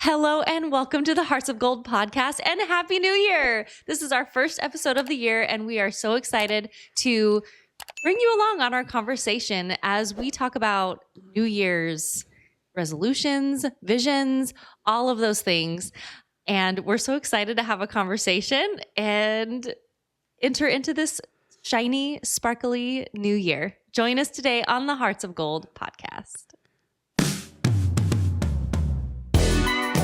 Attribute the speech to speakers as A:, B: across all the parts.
A: Hello and welcome to the Hearts of Gold podcast and Happy New Year. This is our first episode of the year and we are so excited to bring you along on our conversation as we talk about New Year's resolutions, visions, all of those things. And we're so excited to have a conversation and enter into this shiny, sparkly new year. Join us today on the Hearts of Gold podcast.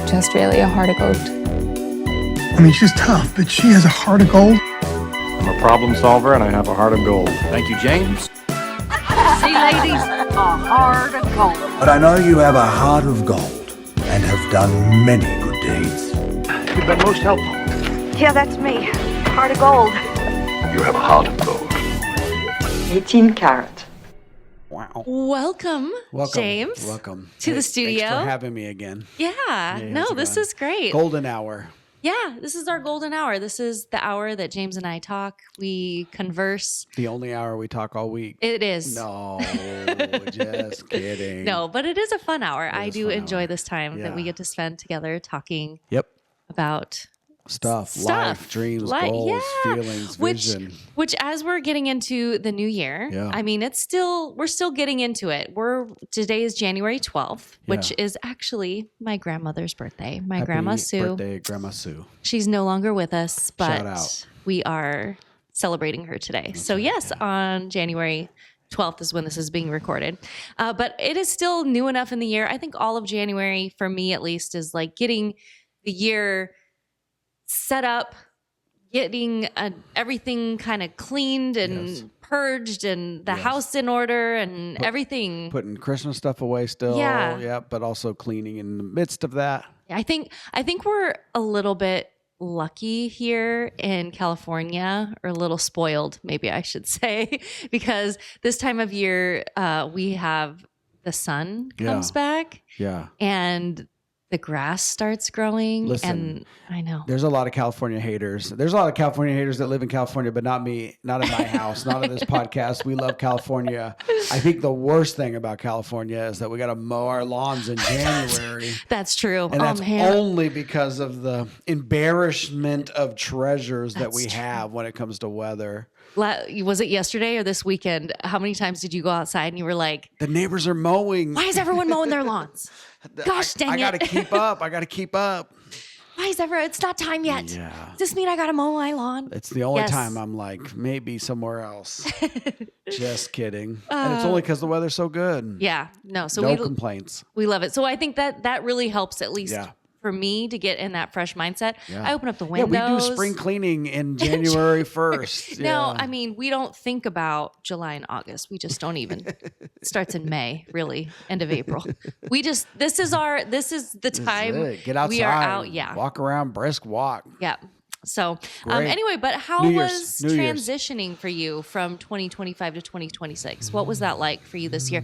B: Just really a heart of gold.
C: I mean, she's tough, but she has a heart of gold.
D: I'm a problem solver and I have a heart of gold. Thank you, James.
E: See, ladies, a heart of gold.
F: But I know you have a heart of gold and have done many good deeds.
D: You've been most helpful.
E: Yeah, that's me. Heart of gold.
D: You have a heart of gold.
E: 18 karat.
C: Wow.
A: Welcome, James.
C: Welcome.
A: to the studio.
C: Thanks for having me again.
A: Yeah, no, this is great.
C: Golden hour.
A: Yeah, this is our golden hour. This is the hour that James and I talk. We converse.
C: The only hour we talk all week.
A: It is.
C: No, just kidding.
A: No, but it is a fun hour. I
C: is
A: do
C: fun
A: enjoy
C: hour.
A: this time that we
C: Yeah.
A: get to spend together talking
C: Yep.
A: about
C: Stuff, life, dreams, goals, feelings, vision.
A: Which as we're getting into the new year,
C: Yeah.
A: I mean, we're still getting into it. Today is January 12th, which
C: Yeah.
A: is actually my grandmother's birthday. My
C: Happy
A: Grandma Sue.
C: birthday, Grandma Sue.
A: She's no longer with us, but
C: Shout out.
A: we are celebrating her today. So yes, on January 12th is when this is being recorded. But it is still new enough in the year. I think all of January, for me at least, is like getting the year set up, getting everything kind of cleaned and purged and the house in order and everything.
C: Putting Christmas stuff away still.
A: Yeah.
C: Yeah, but also cleaning in the midst of that.
A: I think we're a little bit lucky here in California, or a little spoiled, maybe I should say, because this time of year we have the sun comes back
C: Yeah.
A: and the grass starts growing.
C: Listen,
A: and I know
C: there's a lot of California haters. There's a lot of California haters that live in California, but not me, not in my house, not in this podcast. We love California. I think the worst thing about California is that we got to mow our lawns in January.
A: that's true.
C: And that's
A: man.
C: only because of the embarrassment of treasures that we have when it comes to weather.
A: Was it yesterday or this weekend? How many times did you go outside and you were like,
C: The neighbors are mowing.
A: why is everyone mowing their lawns? Gosh dang
C: I
A: it.
C: got to keep up.
A: Why is it's not time yet?
C: Yeah.
A: Does this mean I got to mow my lawn?
C: It's the only
A: Yes.
C: time I'm like, maybe somewhere else. Just kidding. And it's only because the weather's so good.
A: Yeah, no. So
C: No complaints.
A: we love it. So I think that really helps, at least
C: Yeah.
A: for me, to get in that fresh mindset.
C: Yeah.
A: I open up the
C: Yeah,
A: windows.
C: we do spring cleaning in January 1st.
A: No,
C: Yeah.
A: I mean, we don't think about July and August. We just don't even. It starts in May, really, end of April. This is the
C: This is
A: time
C: it. Get outside.
A: we are out. Yeah.
C: Walk around, brisk walk.
A: Yeah. So
C: Great.
A: anyway, but how
C: New
A: was
C: Year's.
A: transitioning for you from 2025 to 2026? What was that like for you this year?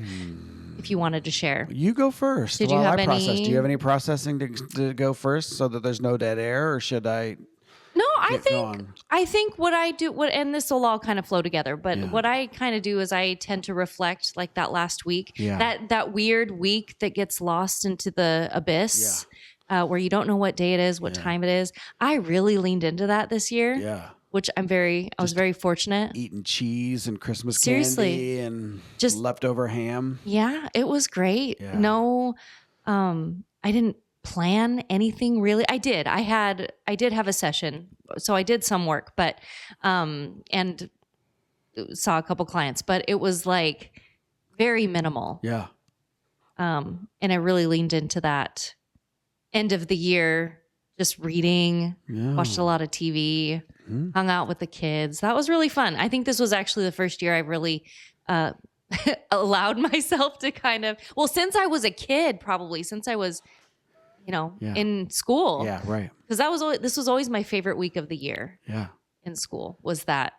A: If you wanted to share.
C: You go first.
A: Did you
C: while
A: have
C: I process.
A: any-
C: Do you have any processing to go first so that there's no dead air, or should I?
A: No,
C: Get going.
A: I think what I do, and this will all kind of flow together, but what I kind of do is I tend to reflect like that last week,
C: Yeah.
A: that weird week that gets lost into the abyss, where you don't know what day it is, what time it is. I really leaned into that this year,
C: Yeah.
A: which I was very fortunate.
C: Eating cheese and Christmas
A: Seriously.
C: candy and
A: Just-
C: leftover ham.
A: Yeah, it was great.
C: Yeah.
A: No, I didn't plan anything really. I did have a session, so I did some work, but and saw a couple clients, but it was like very minimal.
C: Yeah.
A: And I really leaned into that end of the year, just reading,
C: Yeah.
A: watched a lot of TV, hung out with the kids. That was really fun. I think this was actually the first year I really allowed myself to kind of, since I was a kid, probably since I was, in school.
C: Yeah. Right.
A: Because this was always my favorite week of the year
C: Yeah.
A: in school, was that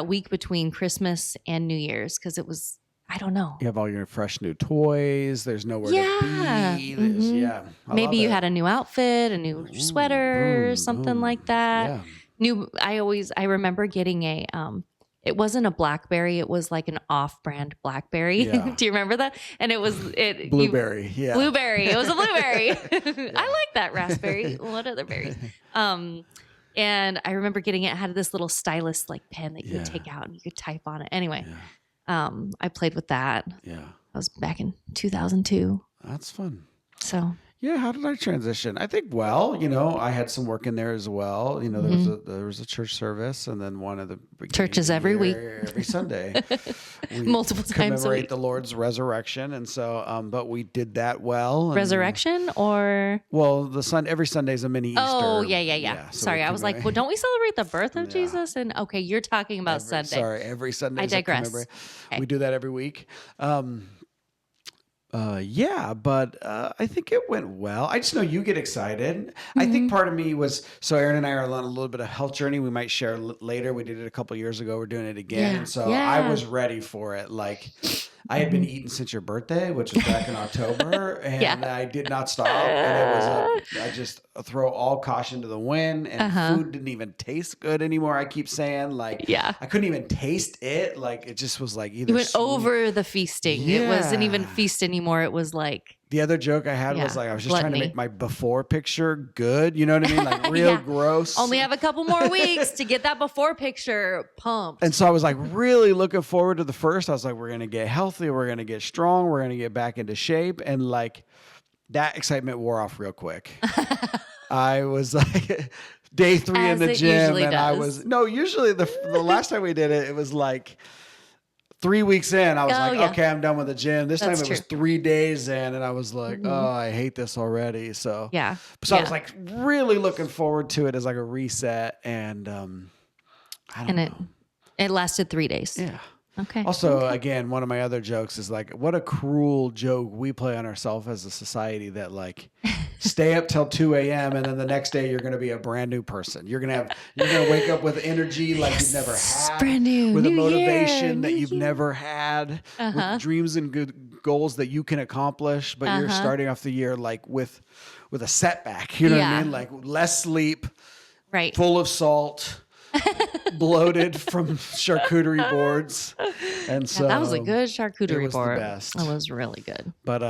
A: week between Christmas and New Year's, because it was, I don't know.
C: You have all your fresh new toys. There's nowhere
A: Yeah.
C: to be. There's,
A: Mhm.
C: I
A: Maybe
C: love
A: you
C: it.
A: had a new outfit, a new sweater,
C: boom,
A: something
C: boom.
A: like that.
C: Yeah.
A: I remember getting a it wasn't a blackberry. It was like an off-brand blackberry.
C: Yeah.
A: Do you remember that? And it was
C: Blueberry. Yeah.
A: Blueberry. It was a blueberry. I like that raspberry. What other berries? And I remember getting it. It had this little stylus like pen that you could take out and you could type on it. Anyway, I played with that.
C: Yeah.
A: That was back in 2002.
C: That's fun.
A: So
C: Yeah, how did I transition? I think I had some work in there as well. There was a church service, and then one of the
A: Churches every week.
C: every Sunday, we
A: Multiple times a
C: commemorate
A: week.
C: the Lord's resurrection, and so but we did that well. And,
A: resurrection or
C: well, every Sunday is a mini Easter.
A: oh yeah.
C: So
A: Sorry,
C: we
A: I was like, well, don't we celebrate the birth of Jesus? And okay, you're talking about Sunday.
C: Sorry, every Sunday.
A: I digress.
C: We do that every week. But I think it went well. I just know you get excited. I think part of me was, so Erin and I are on a little bit of health journey. We might share later. We did it a couple years ago. We're doing it again.
A: Yeah.
C: And so I was ready for it. Like I had been eating since your birthday, which was back in October, and I did not stop. And it was I just throw all caution to the wind, and food didn't even taste good anymore. I keep saying I couldn't even taste it. Like it just was like either
A: You went
C: sweet.
A: over the feasting. It wasn't even feast anymore. It was like
C: The other joke I had was I was just trying to
A: gluttony.
C: make my before picture good. You know what I mean? Like real gross.
A: Only have a couple more weeks to get that before picture pumped.
C: And so I was like really looking forward to the first. I was like, we're going to get healthy. We're going to get strong. We're going to get back into shape. And like that excitement wore off real quick. I was like day 3 in the gym. And usually the last time we did it, it was like 3 weeks in, I was okay, I'm done with the gym. This time it was 3 days in, and I was like, oh, I hate this already. So I was like really looking forward to it as like a reset, and I don't know.
A: It lasted 3 days.
C: Yeah.
A: Okay.
C: Also, again, one of my other jokes is like, what a cruel joke we play on ourselves as a society that like stay up till 2 a.m. and then the next day you're going to be a brand new person. You're going to wake up with energy like you've never had,
A: brand new,
C: with a
A: new
C: motivation
A: year,
C: that
A: new
C: you've
A: year.
C: never had, with dreams and good goals that you can accomplish, but you're starting off the year like with a setback. You know what I mean? Like less sleep,
A: right,
C: full of salt. Bloated from charcuterie boards, and so
A: that was a good charcuterie board.
C: The best.
A: It was really good.
C: But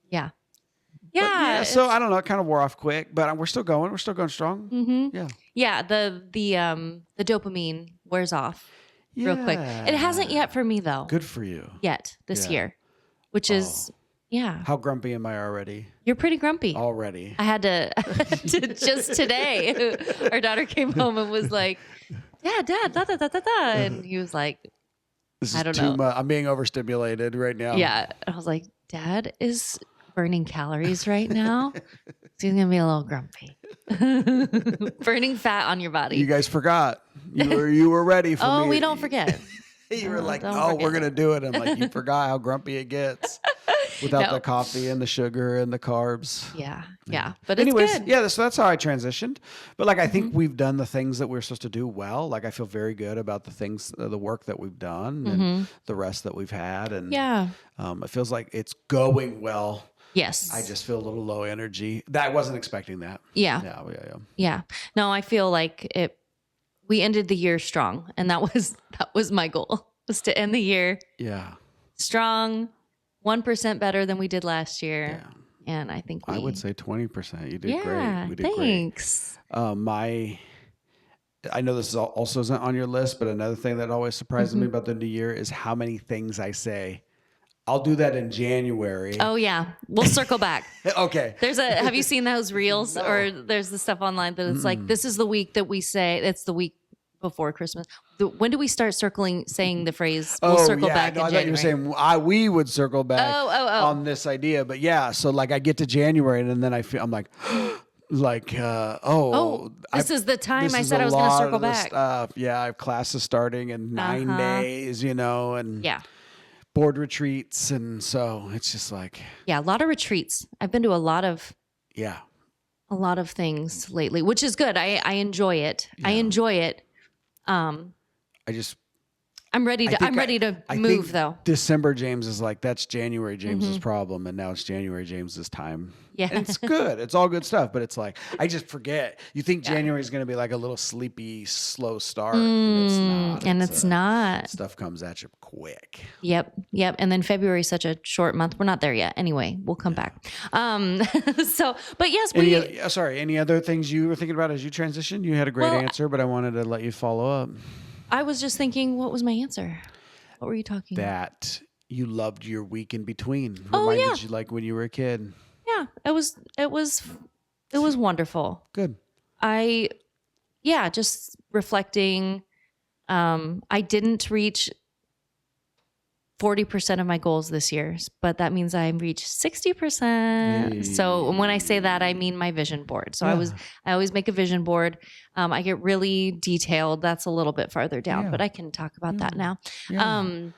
A: yeah.
C: So I don't know. It kind of wore off quick, but we're still going. We're still going strong.
A: Mm-hmm. Yeah. The dopamine wears off real quick. It hasn't yet for me though.
C: Good for you.
A: Yet this year, which is
C: How grumpy am I already?
A: You're pretty grumpy
C: Already.
A: I had to just today. Our daughter came home and was like, "Yeah, Dad, da da da da da," and he was like,
C: This is
A: "I don't
C: too
A: know."
C: much. I'm being overstimulated right now.
A: Yeah, I was like, "Dad is burning calories right now, so he's gonna be a little grumpy, burning fat on your body."
C: You guys forgot. You were ready for me.
A: Oh, we don't forget.
C: You were like,
A: don't
C: "No,
A: forget.
C: we're gonna do it." I'm like, "You forgot how grumpy it gets without
A: No.
C: the coffee and the sugar and the carbs."
A: Yeah. But
C: Anyways,
A: it's good.
C: so that's how I transitioned. But like, I think we've done the things that we're supposed to do well. Like, I feel very good about the work that we've done and the rest that we've had. And it feels like it's going well.
A: Yes.
C: I just feel a little low energy. I wasn't expecting that.
A: Yeah.
C: Yeah.
A: No, I feel like we ended the year strong, and that was my goal, was to end the year strong, 1% better than we did last year.
C: Yeah.
A: And I think
C: I would say 20%. You did great. We did
A: thanks.
C: great. I know this also isn't on your list, but another thing that always surprises me about the new year is how many things I say. I'll do that in January.
A: Oh yeah. We'll circle back.
C: Okay.
A: Have you seen those reels?
C: No.
A: Or there's the stuff online that it's like, this is the week that we say, it's the week before Christmas. When do we start saying the phrase, we'll circle back in
C: I
A: January?
C: thought you were saying we would circle back
A: Oh.
C: on this idea. But yeah, so like I get to January and then I'm like,
A: this is the time
C: this
A: I
C: is
A: said
C: a
A: I was going to
C: lot
A: circle
C: of the
A: back.
C: stuff. Yeah, I have classes starting in 9 days, and board retreats. And so it's just like.
A: Yeah, a lot of retreats. I've been to a lot of things lately, which is good. I enjoy it.
C: Yeah.
A: I enjoy it. I'm ready to
C: I
A: move
C: think
A: though.
C: December James is like, that's January James's problem, and now it's January James's time.
A: Yeah.
C: And it's good. It's all good stuff, but it's like I just forget. You think January is going to be like a little sleepy, slow start, and it's not.
A: And it's not.
C: Stuff comes at you quick.
A: Yep. And then February is such a short month. We're not there yet. Anyway, we'll come back. So, but yes,
C: Any other things you were thinking about as you transitioned? You had a great answer, but I wanted to let you follow up.
A: I was just thinking, what was my answer? What were you talking about?
C: That you loved your week in between.
A: Oh,
C: Reminded you like when you were a kid.
A: Yeah, it was wonderful.
C: Good.
A: Just reflecting. I didn't reach 40% of my goals this year, but that means I reached 60%.
C: Yay.
A: So when I say that, I mean my vision board. So I always make a vision board. I get really detailed. That's a little bit farther down, but I can talk about that now.
C: Yeah.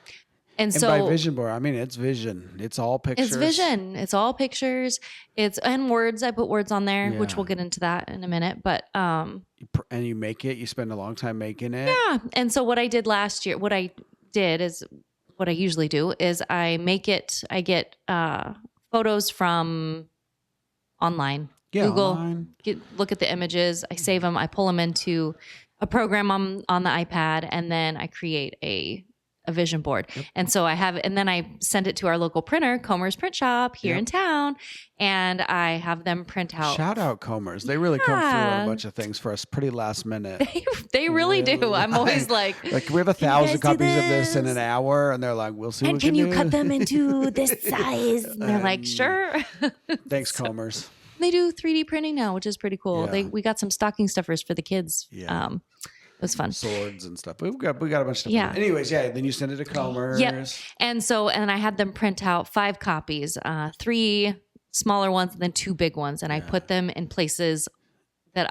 A: And so
C: by vision board, I mean, it's vision. It's all pictures.
A: It's vision. It's all pictures. And words. I put words on there, which we'll get into that in a minute. But
C: and you make it. You spend a long time making it.
A: Yeah. And so what I did last year, what I usually do is I get photos from online.
C: Yeah,
A: Google,
C: online.
A: Look at the images. I save them. I pull them into a program on the iPad, and then I create a vision board. Yep. And so and then I send it to our local printer, Comer's Print Shop here in town, and I have them print out.
C: Shout out Comer's. They really come through on a bunch of things for us pretty last minute.
A: They really do. I'm always like
C: we have 1,000 copies of this in an hour, and they're like, we'll see.
A: And can you cut them into this size? And they're like, sure.
C: Thanks, Comer's.
A: They do 3D printing now, which is pretty cool.
C: Yeah.
A: We got some stocking stuffers for the kids.
C: Yeah.
A: It was fun.
C: Swords and stuff. We got a bunch of stuff.
A: Yeah.
C: Anyways, then you send it to Comer's.
A: Yep. And I had them print out 5 copies, 3 smaller ones and then 2 big ones. And I put them in places that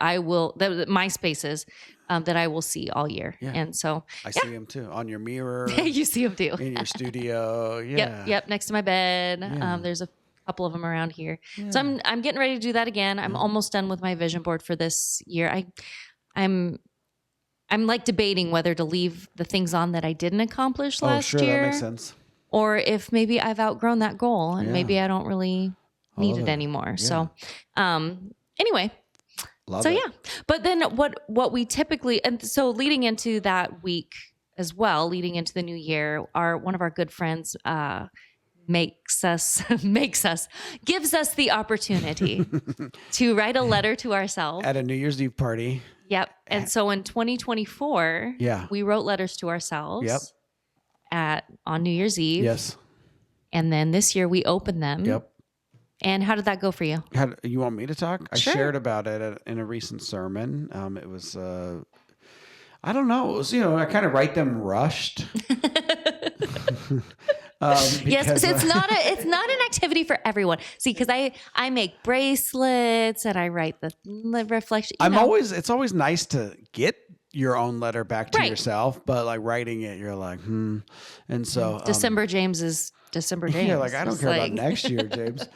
A: my spaces that I will see all year. Yeah. And so
C: I see them too on your mirror.
A: You see them too.
C: In your studio. Yeah.
A: Yep. Next to my bed. Yeah. There's a couple of them around here. Yeah. So I'm getting ready to do that again. I'm almost done with my vision board for this year. I'm like debating whether to leave the things on that I didn't accomplish last year.
C: That makes sense.
A: Or if maybe I've outgrown that goal and maybe I don't really need it anymore. Yeah. So, anyway.
C: Love it.
A: But then what we typically, and so leading into that week as well, leading into the new year, one of our good friends, gives us the opportunity to write a letter to ourselves
C: at a New Year's Eve party.
A: Yep. And so in 2024, we wrote letters to ourselves on New Year's Eve.
C: Yes.
A: And then this year we opened them.
C: Yep.
A: And how did that go for you?
C: You want me to talk?
A: Sure.
C: I shared about it in a recent sermon. It was, I don't know. It was, I kind of write them rushed.
A: Yes, so it's not an activity for everyone. See, because I make bracelets and I write the reflection.
C: It's always nice to get your own letter back to yourself, but like writing it, you're like, And so
A: December James is December James.
C: Yeah, like I don't care about next year, James.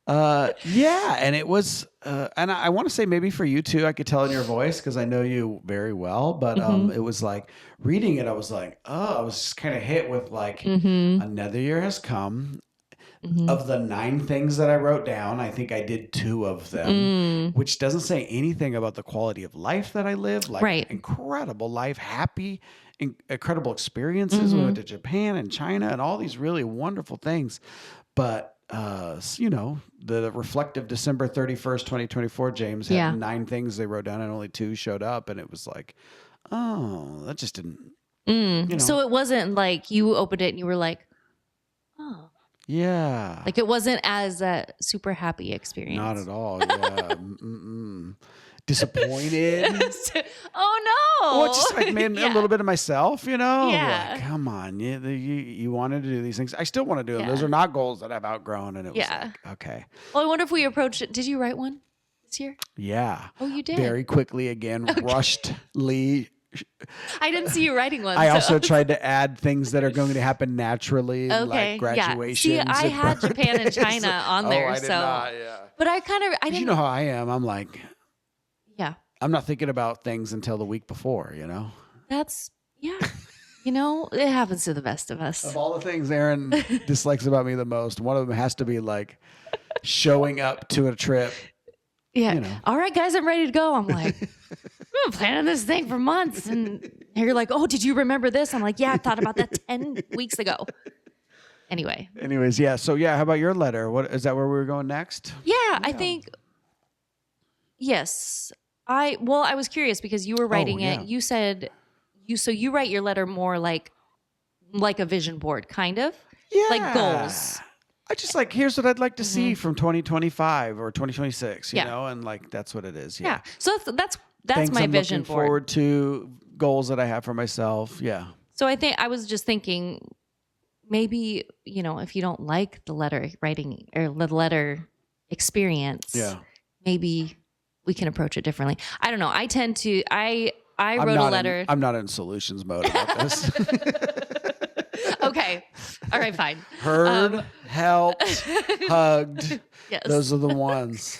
C: And it was, and I want to say maybe for you too, I could tell in your voice because I know you very well, but it was like reading it, I was like, I was just kind of hit with like another year has come. Of the 9 things that I wrote down, I think I did 2 of them, which doesn't say anything about the quality of life that I live. Like incredible life, happy, incredible experiences. We went to Japan and China and all these really wonderful things. But the reflective December 31st, 2024, James had 9 things they wrote down and only 2 showed up. And it was like, that just didn't,
A: So it wasn't like you opened it and you were like, oh.
C: Yeah.
A: Like it wasn't as a super happy experience.
C: Not at all. Yeah. Disappointed.
A: Oh no.
C: Well, just like made a little bit of myself,
A: Yeah.
C: Like, come on. You wanted to do these things. I still want to do them. Those are not goals that I've outgrown. And it was like, okay.
A: Well, I wonder if we approached it. Did you write one this year?
C: Yeah.
A: Oh, you did?
C: Very quickly again, rushedly.
A: I didn't see you writing one.
C: I also tried to add things that are going to happen naturally, like graduation.
A: See, I had Japan and China on there.
C: I did not,
A: But I didn't.
C: You know how I am. I'm like,
A: yeah.
C: I'm not thinking about things until the week before,
A: That's, yeah. You know, it happens to the best of us.
C: Of all the things Erin dislikes about me the most, one of them has to be like showing up to a trip.
A: Yeah.
C: You know.
A: All right, guys, I'm ready to go. I'm like, I've been planning this thing for months. And you're like, oh, did you remember this? I'm like, yeah, I thought about that 10 weeks ago. Anyways,
C: yeah. So yeah, how about your letter? What is that where we were going next?
A: Yeah, I think, yes. I was curious because you were writing it. You said you write your letter more like a vision board, kind of?
C: Yeah.
A: Like goals.
C: I just like, here's what I'd like to see from 2025 or 2026, you know? And like, that's what it is.
A: Yeah. So that's
C: Things
A: my
C: I'm
A: vision
C: looking
A: board.
C: forward to, goals that I have for myself. Yeah.
A: So I was just thinking maybe, you know, if you don't like the letter writing or the letter experience, maybe we can approach it differently. I don't know. I tend to, I wrote a letter.
C: I'm not in solutions mode about this.
A: Okay. All right, fine.
C: Heard, helped, hugged.
A: Yes.
C: Those are the ones.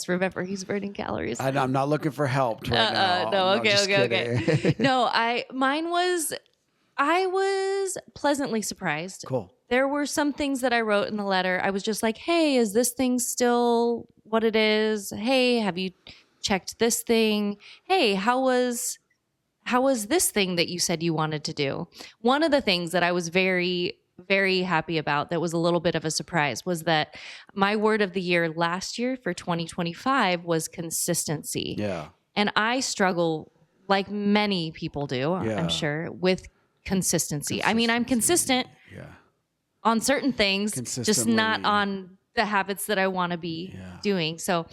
A: Remember he's burning calories.
C: I'm not looking for help right now.
A: No, okay. No, I was pleasantly surprised.
C: Cool.
A: There were some things that I wrote in the letter. I was just like, hey, is this thing still what it is? Hey, have you checked this thing? Hey, how was this thing that you said you wanted to do? One of the things that I was very, very happy about that was a little bit of a surprise was that my word of the year last year for 2025 was consistency.
C: Yeah.
A: And I struggle, like many people do, I'm sure, with consistency. I mean, I'm consistent on certain things, just not on the habits that I want to be doing. So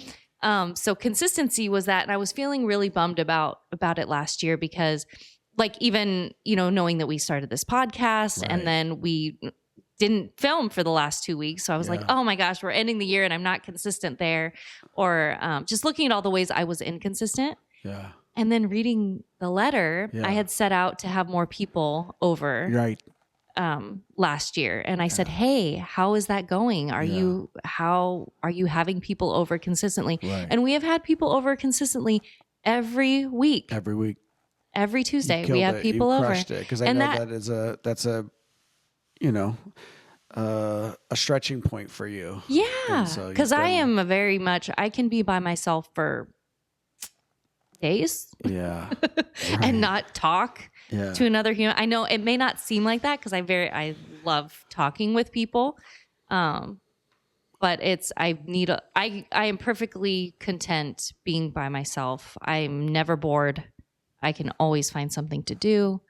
A: consistency was that, and I was feeling really bummed about it last year because, like, even, you know, knowing that we started this podcast and then we didn't film for the last 2 weeks. So I was like, oh my gosh, we're ending the year and I'm not consistent there. Or just looking at all the ways I was inconsistent. Yeah. And then reading the letter, I had set out to have more people over.
C: Right.
A: Last year. And I said, hey, how is that going? Are you having people over consistently? Right. And we have had people over consistently every week. Every Tuesday we have people over.
C: Because I know that's a you know, a stretching point for you.
A: Yeah. Because I am I can be by myself for days. Yeah. And not talk to another human. I know it may not seem like that because I love talking with people. But I am perfectly content being by myself. I'm never bored. I can always find something to do.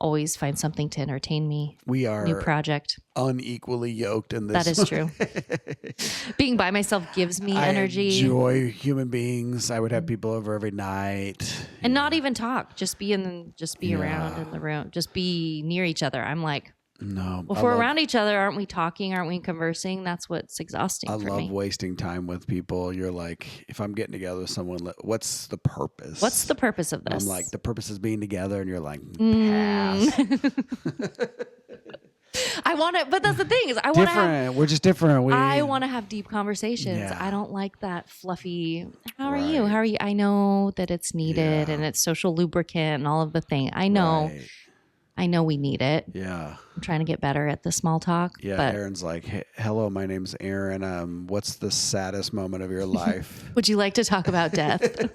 A: Always find something to entertain me.
C: We are
A: new project.
C: Unequally yoked in this.
A: That is true. Being by myself gives me energy.
C: I enjoy human beings. I would have people over every night.
A: And not even talk. Just be around in the room. Just be near each other. I'm like,
C: no.
A: Well, if we're around each other, aren't we talking? Aren't we conversing? That's what's exhausting for me. I love
C: wasting time with people. You're like, if I'm getting together with someone, what's the purpose?
A: What's the purpose of this?
C: I'm like, the purpose is being together. And you're like, pass.
A: I want to, but that's the thing is I want to have.
C: We're just different.
A: I want to have deep conversations. Yeah. I don't like that fluffy. How are you? How are you? I know that it's needed and it's social lubricant and all of the thing. I know. Right. I know we need it. Yeah. I'm trying to get better at the small talk.
C: Yeah. But Erin's like, hey, hello, my name's Erin. What's the saddest moment of your life?
A: Would you like to talk about death?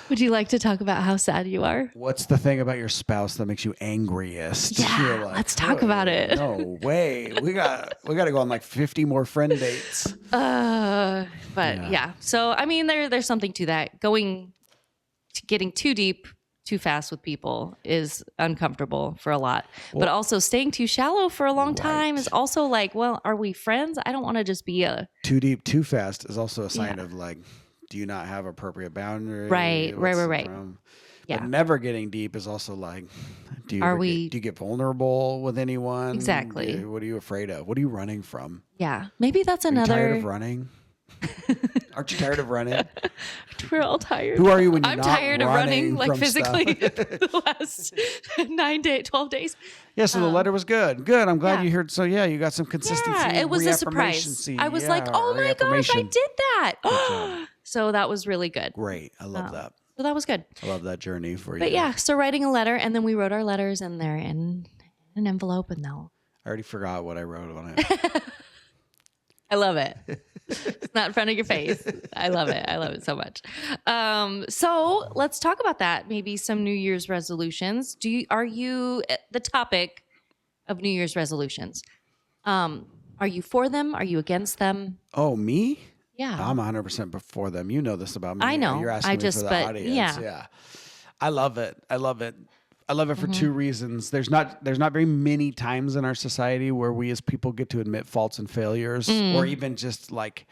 A: Would you like to talk about how sad you are?
C: What's the thing about your spouse that makes you angriest?
A: Yeah, like, let's talk about it.
C: No way. We got to go on like 50 more friend dates.
A: But yeah. So I mean, there's something to that. Getting too deep too fast with people is uncomfortable for a lot. But also staying too shallow for a long time is also like, well, are we friends? I don't want to just be
C: too deep too fast is also a sign of like, do you not have appropriate boundaries?
A: Right.
C: Yeah. But never getting deep is also like, do you get vulnerable with anyone?
A: Exactly.
C: What are you afraid of? What are you running from?
A: Yeah. Maybe that's another.
C: Are you tired of running? Aren't you tired of running?
A: We're all tired.
C: Who are you when you're
A: I'm
C: not
A: tired of running, like physically,
C: the
A: last 12 days.
C: Yeah, so the letter was good. Good. I'm glad you heard. So yeah, you got some consistency.
A: Yeah, it was a surprise. I was like, oh my gosh, I did that. So that was really good.
C: Great. I love that.
A: So that was good.
C: I love that journey for you.
A: But yeah, so writing a letter, and then we wrote our letters and they're in an envelope, and they'll.
C: I already forgot what I wrote on it.
A: I love it. It's not in front of your face. I love it. I love it so much. So let's talk about that. Maybe some New Year's resolutions. Are you the topic of New Year's resolutions? Are you for them? Are you against them?
C: Oh, me?
A: Yeah.
C: I'm 100% for them. You know this about me.
A: I know.
C: You're asking me for the audience. Yeah. I love it. I love it. I love it for two reasons. There's not very many times in our society where we as people get to admit faults and failures, or even just like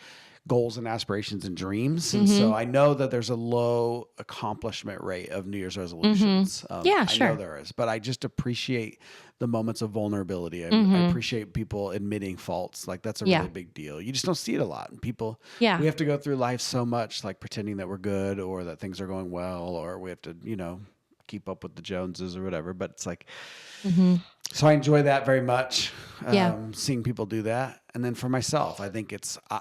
C: goals and aspirations and dreams. And so I know that there's a low accomplishment rate of New Year's resolutions.
A: Yeah, sure.
C: I know there is, but I just appreciate the moments of vulnerability. I appreciate people admitting faults. Like that's a really big deal. You just don't see it a lot. And people, we have to go through life so much, like pretending that we're good or that things are going well, or we have to, keep up with the Joneses or whatever. But it's like, so I enjoy that very much. Seeing people do that. And then for myself, I think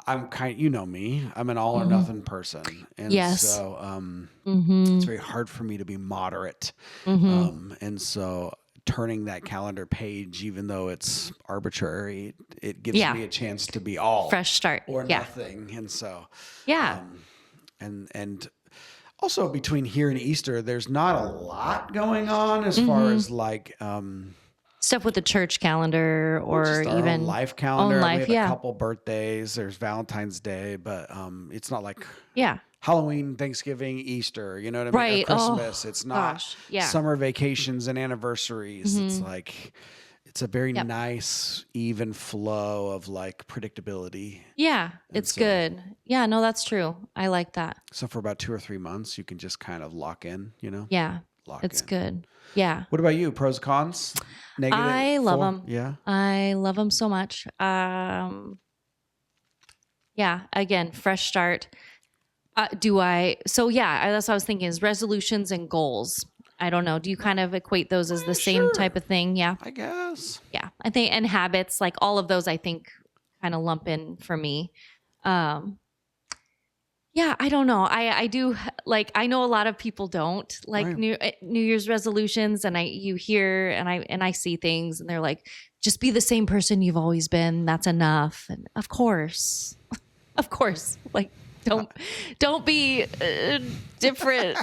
C: I'm you know me, I'm an all or nothing person. And so it's very hard for me to be moderate. And so turning that calendar page, even though it's arbitrary, it gives me a chance to be all
A: fresh start
C: or nothing. And so, and also between here and Easter, there's not a lot going on as far as like,
A: stuff with the church calendar or
C: just our
A: even
C: own life calendar.
A: Own life,
C: we have a couple birthdays. There's Valentine's Day, but it's not like Halloween, Thanksgiving, Easter. You know what I mean?
A: Right.
C: Or Christmas. It's not summer vacations and anniversaries. It's like it's a very nice, even flow of like predictability.
A: Yeah, it's good. Yeah, no, that's true. I like that.
C: So for about 2 or 3 months, you can just kind of lock in.
A: Yeah,
C: lock
A: it's
C: in.
A: Good. Yeah.
C: What about you? Pros, cons? Negative?
A: I love them.
C: Yeah.
A: I love them so much. Again, fresh start. That's what I was thinking is resolutions and goals. I don't know. Do you kind of equate those as the same type of thing? Yeah.
C: I guess.
A: Yeah. I think, and habits, like all of those, I think kind of lump in for me. I don't know. I do like, I know a lot of people don't like New Year's resolutions, and you hear and I see things and they're like, just be the same person you've always been. That's enough. And of course, like, don't be a different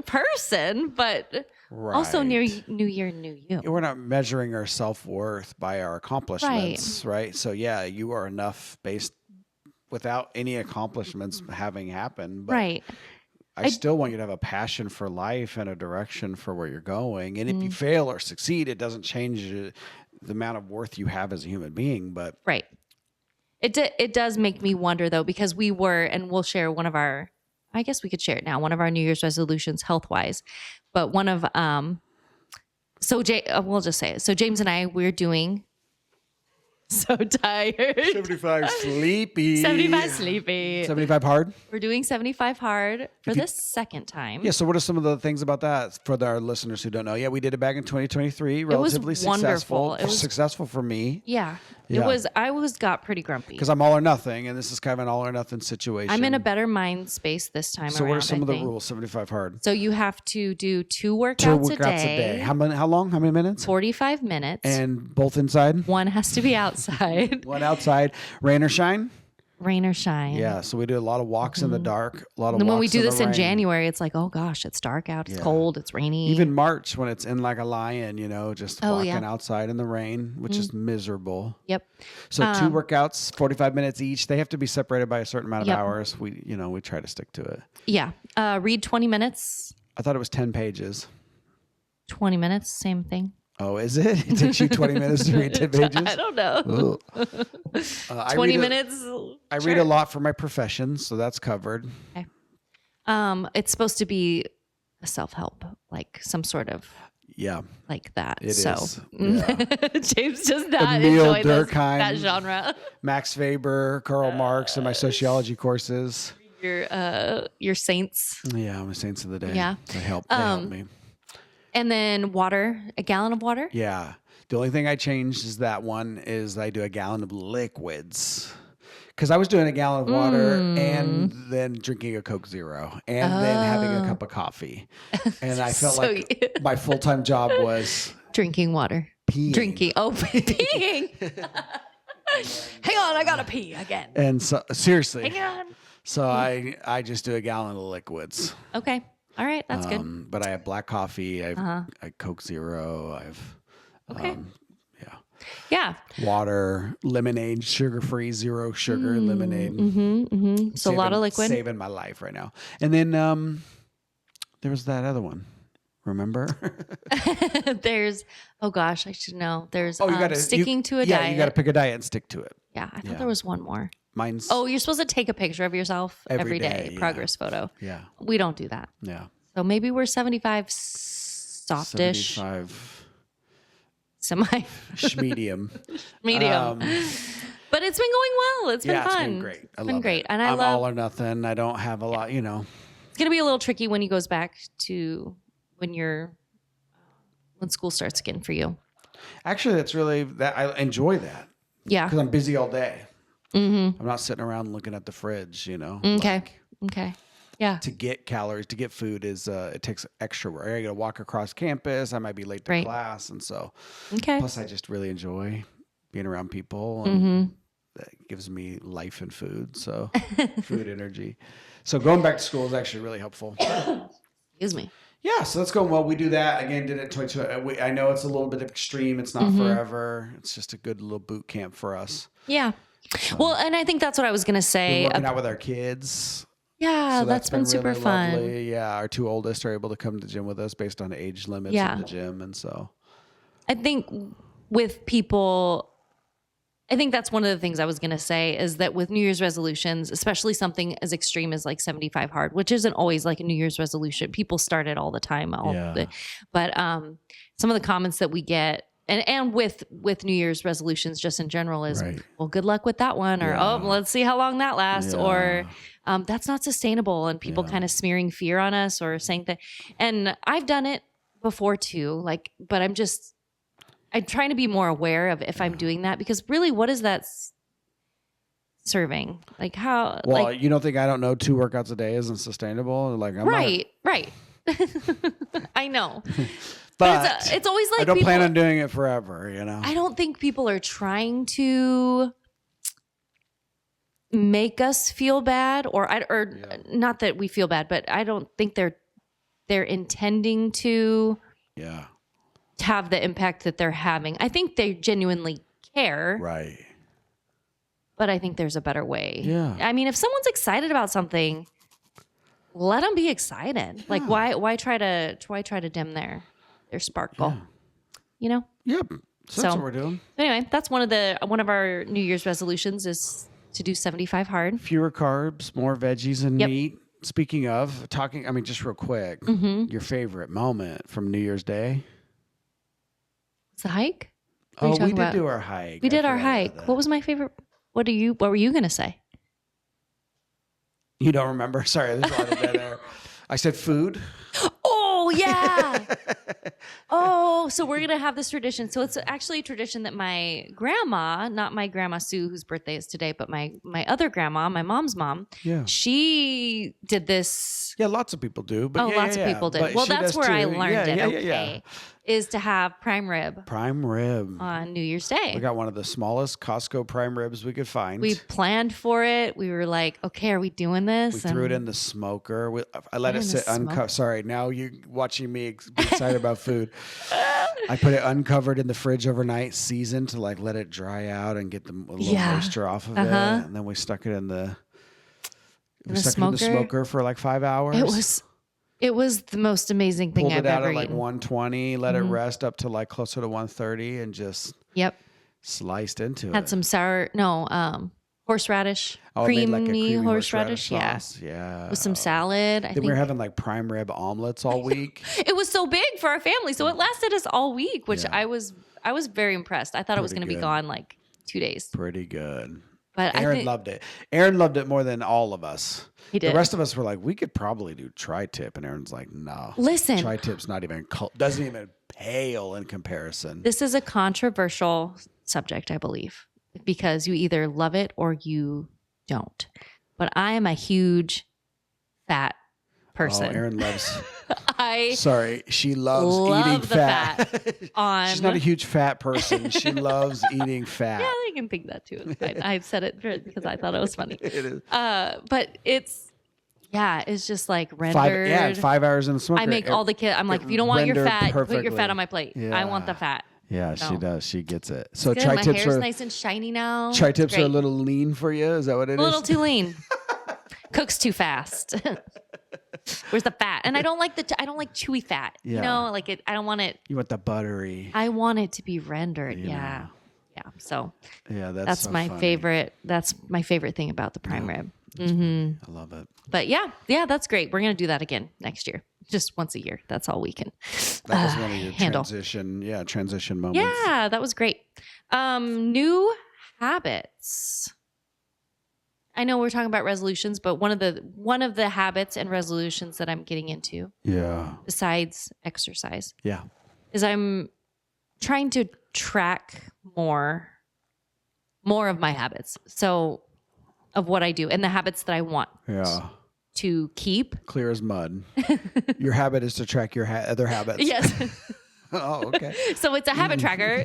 A: person, but also New Year, new you.
C: We're not measuring our self-worth by our accomplishments, right? So you are enough based without any accomplishments having happened. But I still want you to have a passion for life and a direction for where you're going. And if you fail or succeed, it doesn't change the amount of worth you have as a human being. But
A: It does make me wonder though, because and we'll share one of our, I guess we could share it now, one of our New Year's resolutions health-wise, but one of, we'll just say it. So James and I, we're doing so tired.
C: 75 sleepy.
A: 75 sleepy.
C: 75 hard.
A: We're doing 75 hard for the second time.
C: Yeah. So what are some of the things about that for our listeners who don't know? Yeah, we did it back in 2023. Relatively successful. It was successful for me.
A: Yeah. I got pretty grumpy.
C: Because I'm all or nothing, and this is kind of an all or nothing situation.
A: I'm in a better mind space this time
C: So
A: around,
C: what are some of the rules? 75 hard.
A: So you have to do 2 workouts a day.
C: How long? How many minutes?
A: 45 minutes.
C: And both inside?
A: One has to be outside.
C: One outside. Rain or shine?
A: Rain or shine.
C: Yeah, so we do a lot of walks in the dark, a lot of
A: and
C: walks
A: when we do this in
C: rain.
A: January, it's like, oh gosh, it's dark out, it's cold, it's rainy.
C: Even March when it's in like a lion, just walking outside in the rain, which is miserable.
A: Yep.
C: So 2 workouts, 45 minutes each. They have to be separated by a certain amount of hours. We try to stick to it.
A: Yeah. Read 20 minutes.
C: I thought it was 10 pages.
A: 20 minutes, same thing.
C: Oh, is it? It takes you 20 minutes to read 10 pages?
A: I don't know. 20 minutes.
C: I read a lot for my profession, so that's covered.
A: Okay. It's supposed to be a self-help, like some sort of like that.
C: It is.
A: Yeah. James does not
C: Emil
A: enjoy
C: Durkheim,
A: that genre.
C: Max Weber, Karl Marx, and my sociology courses.
A: Your saints.
C: Yeah, my saints of the day.
A: Yeah.
C: They help me.
A: And then water, a gallon of water.
C: Yeah. The only thing I changed is I do a gallon of liquids. because I was doing a gallon of water and then drinking a Coke Zero and then having a cup of coffee. And I felt like my full-time job was
A: drinking water.
C: peeing.
A: Drinking. Oh, peeing. Hang on, I gotta pee again.
C: And so seriously.
A: Hang on.
C: So I just do a gallon of liquids.
A: Okay. All right. That's good.
C: But I have black coffee. I have Coke Zero. I have
A: Okay.
C: yeah.
A: Yeah.
C: Water, lemonade, sugar-free, zero sugar lemonade.
A: So a lot of liquid.
C: Saving my life right now. And then there was that other one. Remember?
A: There's, oh gosh, I should know. There's
C: you gotta,
A: sticking to a
C: yeah,
A: diet.
C: you got to pick a diet and stick to it.
A: Yeah, I thought there was one more.
C: Mine's
A: Oh, you're supposed to take a picture of yourself every day.
C: yeah.
A: Progress photo.
C: Yeah.
A: We don't do that.
C: Yeah.
A: So maybe we're 75 softish,
C: 75
A: semi
C: medium.
A: medium. But it's been going well. It's been fun.
C: It's been great.
A: It's been great.
C: It.
A: And I
C: I'm
A: love
C: all or nothing. I don't have a lot,
A: it's going to be a little tricky when he goes back to when school starts again for you.
C: Actually, that's really that I enjoy that.
A: Yeah.
C: Because I'm busy all day.
A: Mm-hmm.
C: I'm not sitting around looking at the fridge,
A: Okay. Okay. Yeah.
C: To get calories, to get food is it takes extra work. I got to walk across campus. I might be late to class, and so.
A: Okay.
C: Plus, I just really enjoy being around people, and that gives me life and food. So, food energy. So going back to school is actually really helpful.
A: Excuse me.
C: Yeah, so that's going well. We do that again. Did it 22. I know it's a little bit extreme. It's not forever. It's just a good little boot camp for us.
A: Yeah. Well, and I think that's what I was going to say.
C: We're working out with our kids.
A: Yeah,
C: So
A: that's been super
C: really
A: fun.
C: lovely. Yeah, our two oldest are able to come to the gym with us based on age limits in the gym, and so
A: I think with people, I think that's one of the things I was going to say is that with New Year's resolutions, especially something as extreme as like 75 hard, which isn't always like a New Year's resolution. People start it all the time. But some of the comments that we get, and with New Year's resolutions just in general is, well, good luck with that one, or let's see how long that lasts, or that's not sustainable, and people kind of smearing fear on us or saying that. And I've done it before too, but I'm trying to be more aware of if I'm doing that, because really, what is that serving? Like how?
C: Well, you don't think I don't know 2 workouts a day isn't sustainable? Like I'm
A: right. I know.
C: But
A: it's always like
C: I don't plan
A: people-
C: on doing it forever,
A: I don't think people are trying to make us feel bad, or not that we feel bad, but I don't think they're intending to have the impact that they're having. I think they genuinely care.
C: Right.
A: But I think there's a better way.
C: Yeah.
A: I mean, if someone's excited about something, let them be excited. Like why try to dim their sparkle?
C: Yep. So that's what we're doing.
A: Anyway, that's one of our New Year's resolutions is to do 75 hard.
C: Fewer carbs, more veggies and meat. Speaking of just real quick, your favorite moment from New Year's Day?
A: It's a hike?
C: We did do our hike.
A: We did our hike. What was my favorite? What were you going to say?
C: You don't remember? Sorry, there's a lot of dead air. I said food.
A: Oh, yeah. So we're going to have this tradition. So it's actually a tradition that my grandma, not my grandma Sue, whose birthday is today, but my other grandma, my mom's mom, she did this.
C: Yeah, lots of people do. But
A: lots of people did.
C: But
A: well,
C: she
A: that's
C: does
A: where
C: too.
A: I learned it.
C: Yeah.
A: Is to have prime rib on New Year's Day.
C: We got one of the smallest Costco prime ribs we could find.
A: We planned for it. We were like, okay, are we doing this?
C: We threw it in the smoker. I let it sit uncovered. Sorry, now you're watching me be excited about food. I put it uncovered in the fridge overnight, seasoned to let it dry out and get a little moisture off of it. And then we stuck it in the smoker for like 5 hours.
A: It was the most amazing thing I've ever eaten.
C: Pulled it out at 120, let it rest up to closer to 130, and just sliced into it.
A: Had some horseradish, creamy horseradish sauce. Yeah. With some salad.
C: Then we were having prime rib omelets all week.
A: It was so big for our family, so it lasted us all week, which I was very impressed. I thought it was going to be gone 2 days.
C: Pretty good.
A: But
C: Erin loved it. Erin loved it more than all of us.
A: He did.
C: The rest of us were like, we could probably do tri-tip, and Erin's like, no.
A: Listen,
C: tri-tip's doesn't even pale in comparison.
A: This is a controversial subject, I believe, because you either love it or you don't. But I am a huge fat person.
C: Oh, Erin loves.
A: I
C: Sorry, she loves
A: love
C: eating
A: the
C: fat.
A: on.
C: She's not a huge fat person. She loves eating fat.
A: Yeah, I can think that too. It's fine. I said it because I thought it was funny.
C: It is.
A: But it's just like rendered.
C: 5 hours in the smoker.
A: I make all the kids. I'm like, if you don't want your
C: rendered
A: fat, put your
C: perfectly.
A: fat on my plate.
C: Yeah.
A: I want the fat.
C: Yeah, she
A: No.
C: does. She gets it. So
A: Good. My
C: tri-tips
A: hair's
C: are
A: nice and shiny now.
C: tri-tips
A: Great.
C: are a little lean for you. Is that what it is?
A: A little too lean. Cooks too fast. Where's the fat? And I don't like I don't like chewy fat.
C: Yeah.
A: You know, like it. I don't want it.
C: You want the buttery.
A: I want it to be rendered.
C: You
A: Yeah.
C: know.
A: Yeah. So
C: Yeah,
A: that's
C: so
A: my
C: funny.
A: favorite. That's my favorite thing about the prime rib. Mm-hmm.
C: I love it.
A: But yeah, that's great. We're gonna do that again next year. Just once a year. That's all we can
C: That was one of your
A: handle.
C: transition moments.
A: Yeah, that was great. New habits. I know we're talking about resolutions, but one of the habits and resolutions that I'm getting into,
C: Yeah.
A: besides exercise,
C: Yeah.
A: is I'm trying to track more of my habits. So of what I do and the habits that I want
C: Yeah.
A: to keep.
C: Clear as mud. Your habit is to track your other habits.
A: Yes.
C: Oh, okay.
A: So it's a habit tracker.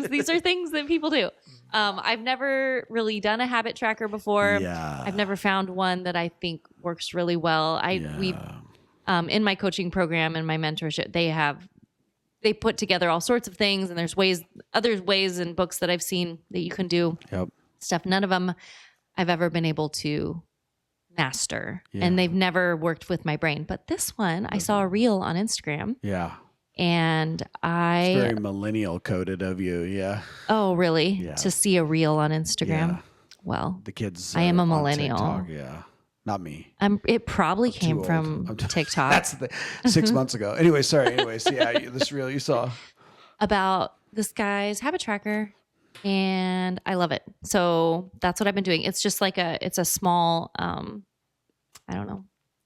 A: These are things that people do. I've never really done a habit tracker before.
C: Yeah.
A: I've never found one that I think works really well. We in my coaching program and my mentorship, they put together all sorts of things, and there's other ways and books that I've seen that you can do
C: Yep.
A: stuff. None of them I've ever been able to master,
C: Yeah.
A: and they've never worked with my brain. But this one, I saw a reel on Instagram,
C: Yeah.
A: and
C: It's very millennial coded of you. Yeah.
A: oh really?
C: Yeah.
A: To see a reel on Instagram?
C: Yeah.
A: Well,
C: The kids.
A: I am a
C: on
A: millennial.
C: TikTok, yeah. Not me.
A: it probably
C: Too
A: came
C: old.
A: from
C: I'm
A: TikTok.
C: That's 6 months ago. Anyway, sorry. Anyways, yeah, this reel you saw.
A: About this guy's habit tracker, and I love it. So that's what I've been doing. It's just like it's a small, I don't know,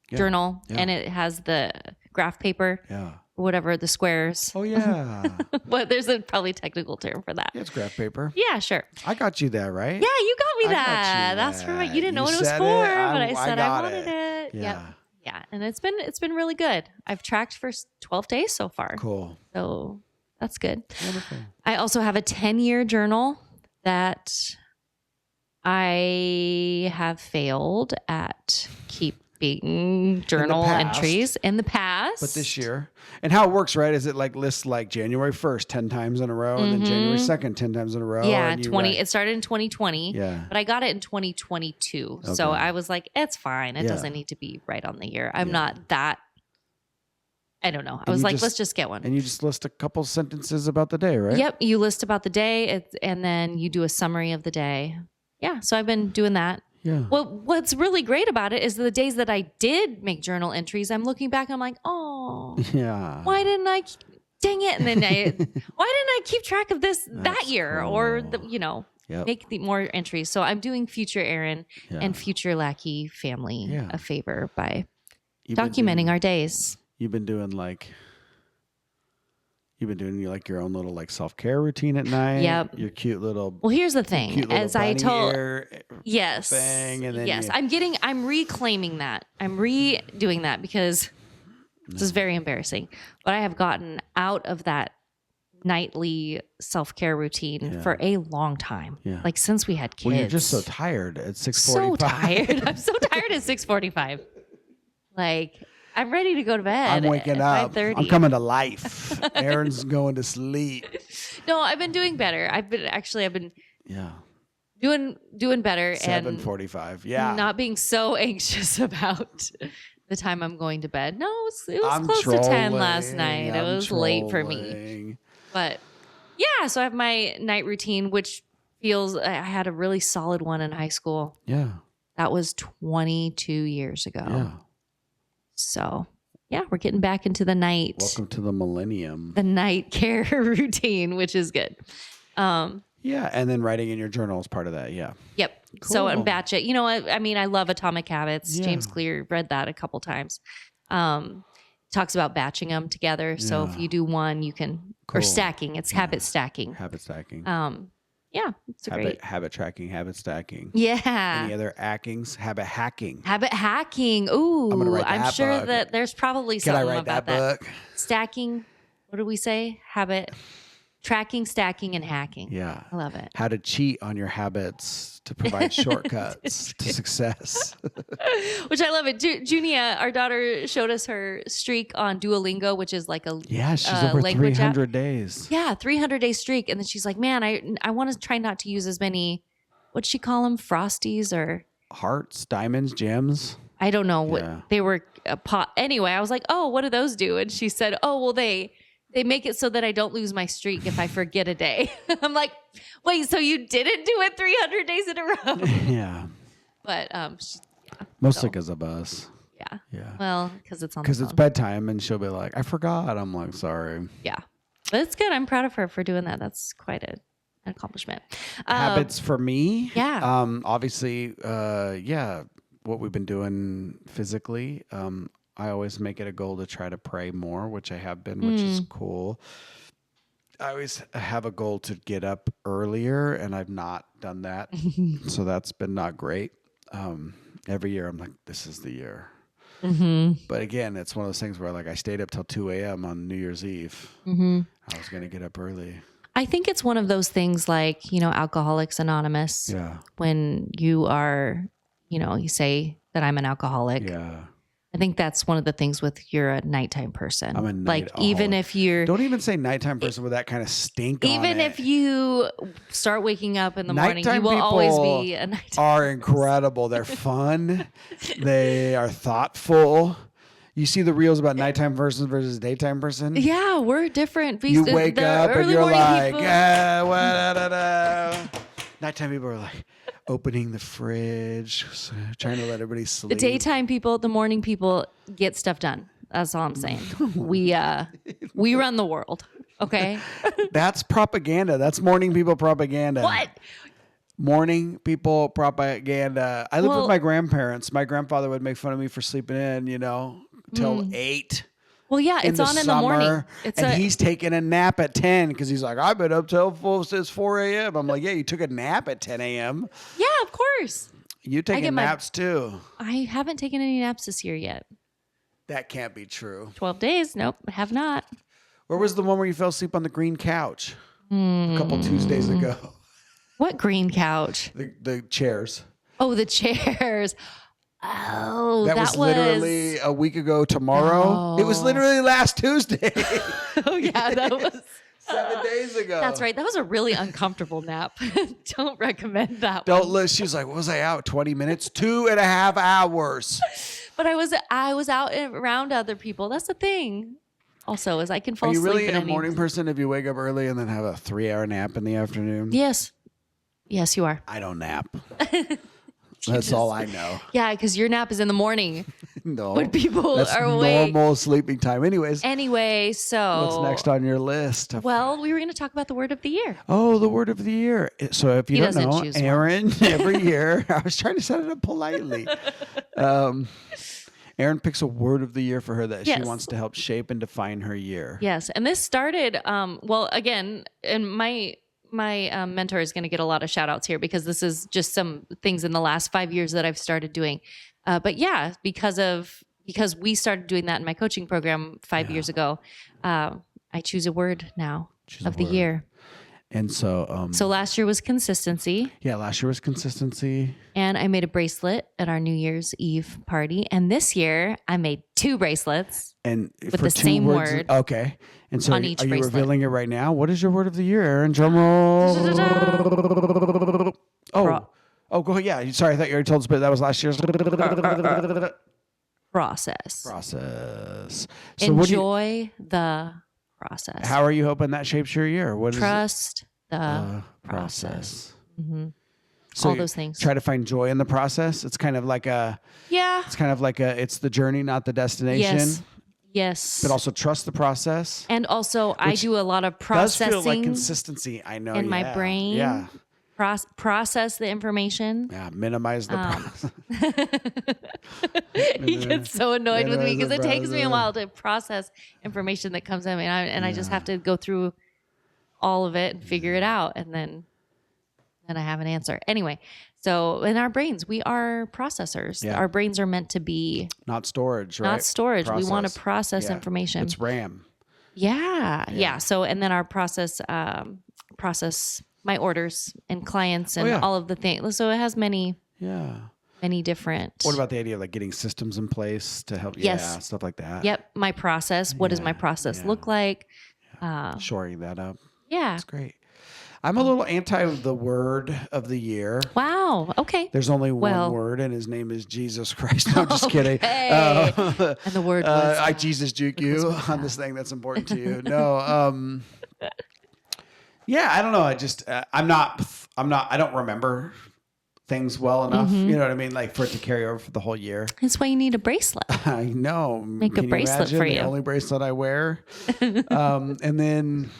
C: Yeah.
A: journal,
C: Yeah.
A: and it has the graph paper,
C: Yeah.
A: whatever, the squares.
C: Oh yeah.
A: But there's a probably technical term for that.
C: Yeah, it's graph paper.
A: Yeah, sure.
C: I got you that, right?
A: Yeah, you got me
C: I got
A: that.
C: you
A: That's for
C: that.
A: you didn't know
C: You
A: what it was
C: said
A: for,
C: it.
A: but I
C: I
A: said I
C: got
A: wanted it.
C: Yeah.
A: Yep. Yeah, and it's been really good. I've tracked for 12 days so far.
C: Cool.
A: So that's good.
C: Wonderful.
A: I also have a 10-year journal that I have failed at keeping journal
C: past.
A: entries in the past.
C: But this year, and how it works, right? Is it like lists like January 1st 10 times in a row, and then January 2nd 10 times in a row?
A: yeah,
C: and you
A: 20.
C: write-
A: It started in 2020.
C: Yeah.
A: But I got it in 2022. So
C: Okay.
A: I was like, it's fine. It
C: Yeah.
A: doesn't need to be right on the year. I'm
C: Yeah.
A: not that. I don't know. I
C: And
A: was
C: you
A: like,
C: just-
A: let's just get one.
C: And you just list a couple sentences about the day, right?
A: Yep. You list about the day, and then you do a summary of the day. Yeah. So I've been doing that.
C: Yeah.
A: Well, what's really great about it is the days that I did make journal entries, I'm looking back, I'm like, oh,
C: Yeah.
A: why didn't I? Dang it! And then why didn't I keep track of this that
C: That's
A: year,
C: cool.
A: or
C: Yep.
A: make more entries? So I'm doing future Erin
C: Yeah.
A: and future Lackey family
C: Yeah.
A: a favor by
C: You've been
A: documenting
C: doing-
A: our days.
C: You've been doing your own little like self-care routine at night.
A: Yep.
C: Your cute little
A: Well, here's the thing.
C: cute little
A: As I
C: bunny
A: told,
C: ear
A: yes,
C: thing, and then
A: yes,
C: you-
A: I'm reclaiming that. I'm redoing that because this is very embarrassing. But I have gotten out of that nightly self-care routine
C: Yeah.
A: for a long time.
C: Yeah.
A: Like since we had kids.
C: Well, you're just so tired at 6:45.
A: So tired. I'm so tired at 6:45. Like I'm ready to go to bed.
C: I'm waking
A: at
C: up.
A: 5:30.
C: I'm coming to life. Erin's going to sleep.
A: No, I've been doing better. I've been
C: Yeah.
A: doing better and
C: 7:45. Yeah.
A: not being so anxious about the time I'm going to bed. No, it was
C: I'm
A: close to 10
C: trolling.
A: last night. It
C: I'm
A: was late for me.
C: trolling.
A: But yeah, so I have my night routine, which feels I had a really solid one in high school.
C: Yeah.
A: That was 22 years ago.
C: Yeah.
A: So yeah, we're getting back into the night
C: Welcome to the millennium.
A: care routine, which is good.
C: Yeah, and then writing in your journal is part of that. Yeah.
A: Yep. So and
C: Cool.
A: batch it. I mean, I love Atomic Habits.
C: Yeah.
A: James Clear read that a couple times. Talks about batching them together. So if
C: Yeah.
A: you do one, you can
C: Cool.
A: or stacking. It's habit stacking.
C: Habit stacking.
A: Yeah, it's a great.
C: Habit tracking, habit stacking.
A: Yeah.
C: Any other hackings? Habit hacking.
A: Habit hacking. Ooh,
C: I'm gonna write
A: I'm
C: that
A: sure
C: book.
A: that there's probably
C: Can I
A: something
C: write
A: about
C: that book?
A: Stacking. What do we say? Habit tracking, stacking, and hacking.
C: Yeah.
A: I love it.
C: How to cheat on your habits to provide shortcuts to success.
A: Which I love it. Junia, our daughter, showed us her streak on Duolingo, which is like a
C: Yeah, she's over
A: language
C: 300
A: app.
C: days.
A: Yeah, 300-day streak. And then she's like, man, I want to try not to use as many, what'd she call them? Frosties or
C: Hearts, diamonds, gems.
A: I don't know what
C: Yeah.
A: they were. Anyway, I was like, oh, what do those do? And she said, oh, well, they make it so that I don't lose my streak if I forget a day. I'm like, wait, so you didn't do it 300 days in a row?
C: Yeah.
A: But
C: Mostly because of us.
A: yeah.
C: Yeah.
A: Well, because it's on the
C: Because it's
A: phone.
C: bedtime and she'll be like, I forgot. I'm like, sorry.
A: Yeah. But it's good. I'm proud of her for doing that. That's quite an accomplishment.
C: Habits for me.
A: Yeah.
C: Obviously, what we've been doing physically. I always make it a goal to try to pray more, which I have been, which is cool. I always have a goal to get up earlier, and I've not done that. So that's been not great. Every year I'm like, this is the year. But again, it's one of those things where like I stayed up till 2 a.m. on New Year's Eve. I was going to get up early.
A: I think it's one of those things like, Alcoholics Anonymous.
C: Yeah.
A: When you are, you say that I'm an alcoholic.
C: Yeah.
A: I think that's one of the things with you're a nighttime person.
C: I'm a
A: like even
C: night-aholic.
A: if you're
C: Don't even say nighttime person with that kind of stink on
A: even
C: it.
A: if you start waking up in the morning, you
C: Nighttime
A: will always
C: people
A: be a nighttime.
C: are incredible. They're fun. They are thoughtful. You see the reels about nighttime person versus daytime person?
A: Yeah, we're different.
C: You wake up and you're like,
A: people,
C: nighttime people are like opening the fridge, trying to let everybody sleep.
A: the daytime people, the morning people get stuff done. That's all I'm saying. We run the world. Okay.
C: That's propaganda. That's morning people propaganda.
A: What?
C: Morning people propaganda. I lived
A: Well-
C: with my grandparents. My grandfather would make fun of me for sleeping in, till 8.
A: Well, yeah,
C: in
A: it's
C: the
A: on in
C: summer,
A: the morning.
C: he's taking a nap at 10 because he's like, I've been up till it's 4 a.m. I'm like, yeah, you took a nap at 10 a.m.
A: Yeah, of course.
C: You
A: get
C: taking
A: my-
C: naps too.
A: I haven't taken any naps this year yet.
C: That can't be true.
A: 12 days. Nope, have not.
C: Where was the one where you fell asleep on the green couch a couple Tuesdays ago?
A: What green couch?
C: The chairs.
A: Oh, the chairs. Oh,
C: That was literally a week ago tomorrow.
A: No.
C: It was literally last Tuesday.
A: Oh, yeah, that was.
C: 7 days ago.
A: That's right. That was a really uncomfortable nap. Don't recommend that
C: Don't
A: one.
C: look. She's like, what was I out? 20 minutes? 2.5 hours.
A: But I was out around other people. That's the thing. Also, is I can fall
C: Are you
A: asleep
C: really
A: at
C: a
A: any.
C: morning person if you wake up early and then have a 3-hour nap in the afternoon?
A: Yes. Yes, you are.
C: I don't nap. That's all I know.
A: Yeah, because your nap is in the morning
C: No.
A: when people
C: That's
A: are awake.
C: normal sleeping time. Anyways,
A: Anyway, so
C: what's next on your list?
A: Well, we were going to talk about the word of the year.
C: Oh, the word of the year. So if you
A: He
C: don't
A: doesn't
C: know,
A: choose one.
C: Erin, every year, I was trying to set it up politely. Erin picks a word of the year for her that she
A: Yes.
C: wants to help shape and define her year.
A: Yes, and this started. Well, again, and my mentor is going to get a lot of shout outs here because this is just some things in the last 5 years that I've started doing. But yeah, because we started doing that in my coaching program 5 years ago, I choose a word now
C: Choose a
A: of the
C: word.
A: year.
C: And so,
A: So last year was consistency,
C: yeah, last year was consistency.
A: and I made a bracelet at our New Year's Eve party. And this year I made 2 bracelets.
C: And
A: With
C: for
A: the
C: 2
A: same
C: words,
A: word
C: okay. And so,
A: on each
C: are you
A: bracelet.
C: revealing it right now? What is your word of the year, Erin? Drum roll.
A: Pro-
C: Oh, go ahead. Yeah, sorry, I thought you already told us, but that was last year's
A: Process.
C: process. So, what do you,
A: Enjoy the process.
C: how are you hoping that shapes your year? What is
A: Trust the
C: the
A: process.
C: process? So
A: All
C: you
A: those things.
C: Try to find joy in the process. It's kind of like
A: Yeah.
C: it's the journey, not the destination.
A: Yes. Yes.
C: But also trust the process.
A: And also, I
C: Which
A: do a lot of
C: Does
A: processing
C: feel like consistency. I know.
A: in my
C: yeah.
A: brain.
C: Yeah.
A: Process the information.
C: Yeah. Minimize the process.
A: He gets so annoyed with me
C: Minimize
A: because
C: the
A: it takes me a
C: process.
A: while to process information that comes in, and I just have to go through all of it and figure it out, and then then I have an answer. Anyway, so in our brains, we are processors.
C: Yeah.
A: Our brains are meant to be
C: Not storage, right?
A: not storage. We want to
C: Process.
A: process
C: Yeah.
A: information.
C: It's RAM.
A: Yeah. So, and then our process my orders and clients and all of the things. So it has many different.
C: What about the idea of like getting systems in place to help?
A: Yes.
C: Yeah, stuff like that.
A: Yep. My process. What does my process look like?
C: Shoring that up.
A: Yeah.
C: That's great. I'm a little anti the word of the year.
A: Wow. Okay.
C: There's only one word, and his name is Jesus Christ. No, I'm just kidding.
A: And the word was
C: I Jesus juke you on this thing that's important to you. No. Yeah, I don't know. I just I'm not. I don't remember things well enough. You know what I mean? Like for it to carry over for the whole year.
A: That's why you need a bracelet.
C: I know.
A: Make a bracelet for you.
C: The only bracelet I wear. And then.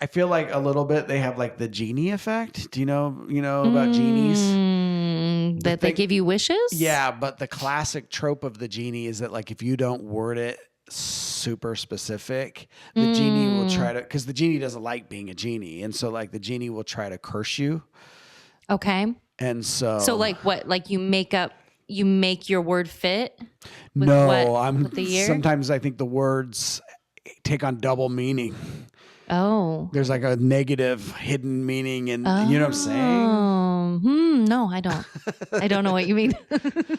C: I feel like a little bit they have like the genie effect. Do you know about genies?
A: That they give you wishes?
C: Yeah, but the classic trope of the genie is that like if you don't word it super specific, the genie will try to, because the genie doesn't like being a genie, and so like the genie will try to curse you.
A: Okay.
C: And so
A: like what? Like you make your word fit? With
C: with
A: the year?
C: Sometimes I think the words take on double meaning.
A: Oh.
C: There's like a negative hidden meaning, and you know what I'm saying?
A: No, I don't. I don't know what you mean.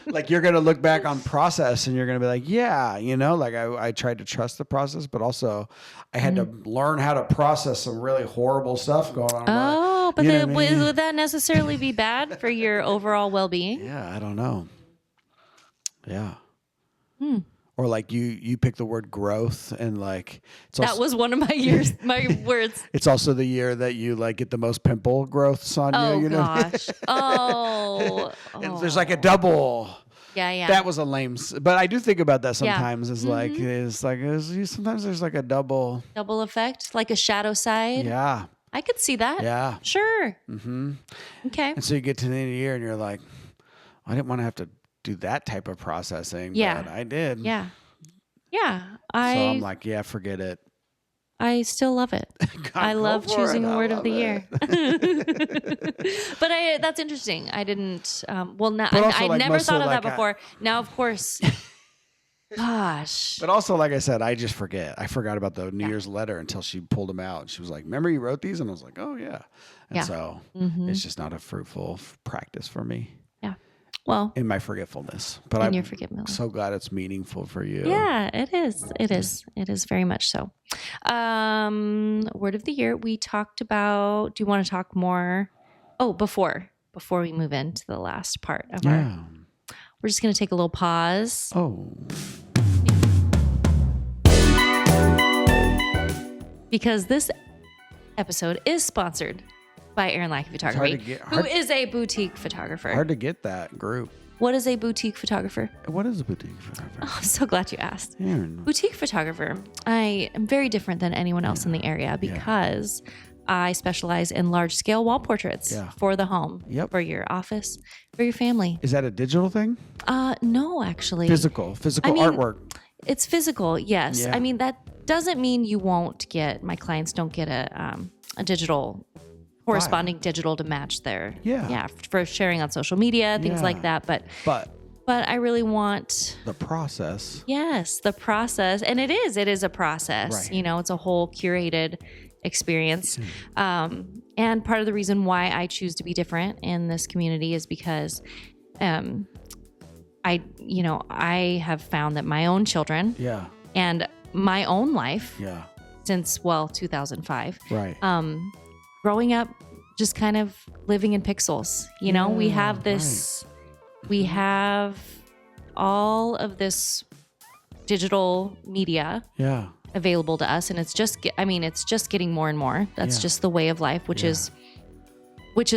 C: Like you're going to look back on process and you're going to be like, yeah, like I tried to trust the process, but also I had to learn how to process some really horrible stuff going on.
A: Oh, but
C: then,
A: would that necessarily be bad for your overall well-being?
C: Yeah, I don't know. Yeah. Or like you pick the word growth, and like
A: that was one of my words.
C: It's also the year that you like get the most pimple growths on you. You know?
A: Gosh. Oh.
C: And there's like a double.
A: Yeah.
C: That was a lame. But I do think about that sometimes. Sometimes there's like a double
A: effect, like a shadow side.
C: Yeah.
A: I could see that.
C: Yeah.
A: Sure. Mm-hmm. Okay.
C: And so you get to the end of the year and you're like, I didn't want to have to do that type of processing, but I did.
A: Yeah. So
C: I'm like, yeah, forget it.
A: I still love it. I love choosing a word of the year. But that's interesting. I didn't, I never thought of that before. Now, of course, gosh.
C: But also, like I said, I just forget. I forgot about the New Year's letter until she pulled them out. And she was like, remember you wrote these? And I was like, oh, yeah. And so it's just not a fruitful practice for me.
A: Well,
C: in my forgetfulness, but I'm so glad it's meaningful for you.
A: Yeah, it is. It is very much so. Word of the year. We talked about, do you want to talk more? Oh, before we move into the last part of we're just going to take a little pause.
C: Oh,
A: because this episode is sponsored by Erin Lackey Photography, who is a boutique photographer.
C: Hard to get that group.
A: What is a boutique photographer?
C: What is a boutique photographer?
A: Oh, I'm so glad you asked.
C: Erin.
A: Boutique photographer. I am very different than anyone else in the area because I specialize in large-scale wall portraits for the home, for your office, for your family.
C: Is that a digital thing?
A: No, actually.
C: Physical artwork.
A: It's physical, yes.
C: Yeah.
A: I mean, that doesn't mean you won't get, my clients don't get a digital corresponding digital to match their for sharing on social media, things like that. But I really want
C: the process.
A: Yes, the process. And it is a process.
C: Right.
A: It's a whole curated experience. And part of the reason why I choose to be different in this community is because I have found that my own children and my own life since 2005.
C: Right.
A: Growing up, just kind of living in pixels. We have this, we have all of this digital media available to us. And it's just getting more and more. That's just the way of life, which is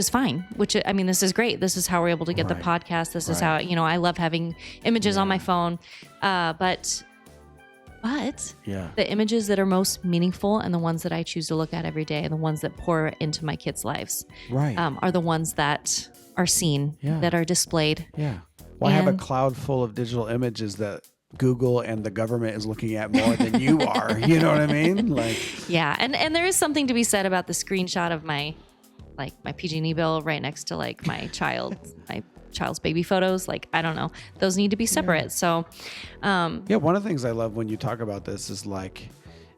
A: fine. This is great. This is how we're able to get the podcast. This is how, I love having images on my phone. But the images that are most meaningful and the ones that I choose to look at every day and the ones that pour into my kids' lives are the ones that are seen, that are displayed.
C: Yeah. Well, I have a cloud full of digital images that Google and the government is looking at more than you are. You know what I mean?
A: And there is something to be said about the screenshot of my like my PG&E bill right next to like my child's baby photos. Like, I don't know. Those need to be separate. Yeah. So,
C: one of the things I love when you talk about this is like,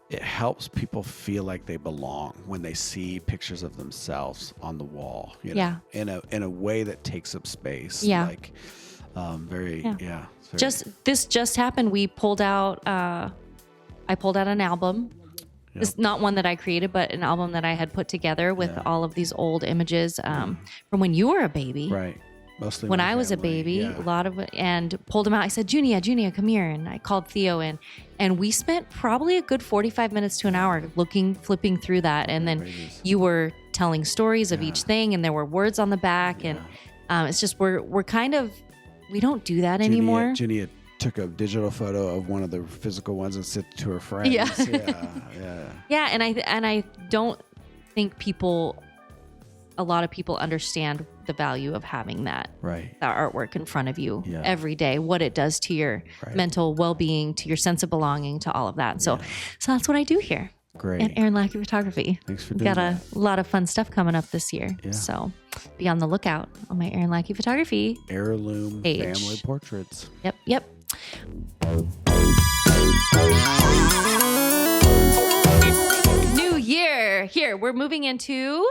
C: it helps people feel like they belong when they see pictures of themselves on the wall, you know, in a way that takes up space.
A: Yeah.
C: Like,
A: This just happened. We pulled out, I pulled out an album. Yep. It's not one that I created, but an album that I had put together with all of these old images from when you were a baby.
C: Right. Mostly
A: when I was a baby, a lot of, and pulled them out. I said, Junia, come here. And I called Theo in, and we spent probably a good 45 minutes to an hour flipping through that. And then you were telling stories of each thing, and there were words on the back. And it's just, we're kind of, we don't do that anymore.
C: Junia took a digital photo of one of the physical ones and sent it to her friends.
A: Yeah. And I don't think a lot of people understand the value of having that artwork in front of you every day, what it does to your mental well-being, to your sense of belonging, to all of that. So that's what I do here.
C: Great.
A: At Erin Lackey Photography.
C: Thanks for doing
A: that. Got a lot of fun stuff coming up this year. Yeah. So be on the lookout on my Erin Lackey Photography
C: heirloom
A: page.
C: Family portraits.
A: Yep. New year. Here, we're moving into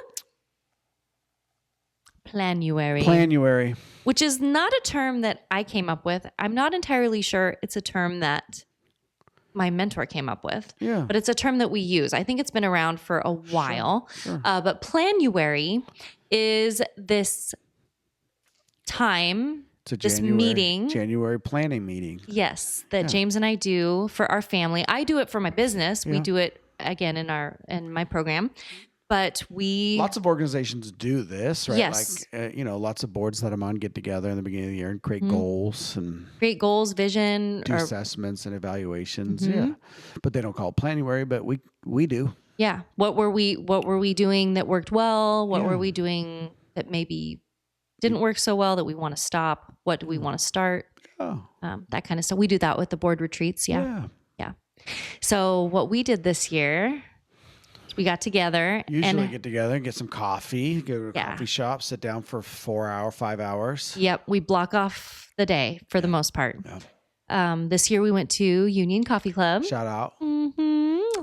A: Planuary, which is not a term that I came up with. I'm not entirely sure it's a term that my mentor came up with, but it's a term that we use. I think it's been around for a while, sure. But Planuary is this time,
C: January planning meeting.
A: Yes, that James and I do for our family. I do it for my business. We do it again in my program. But lots
C: of organizations do this, right?
A: Yes.
C: Like, lots of boards that I'm on get together in the beginning of the year and create goals and
A: create goals, vision,
C: do assessments and evaluations. Yeah. But they don't call it Planuary, but we do.
A: Yeah. What were we doing that worked well? What were we doing that maybe didn't work so well that we want to stop? What do we want to start? Oh. That kind of stuff. We do that with the board retreats. Yeah. So what we did this year, we got together.
C: Usually get together and get some coffee, go to a coffee shop, sit down for 5 hours.
A: Yep. We block off the day for the most part. Yeah. This year we went to Union Coffee Club.
C: Shout out.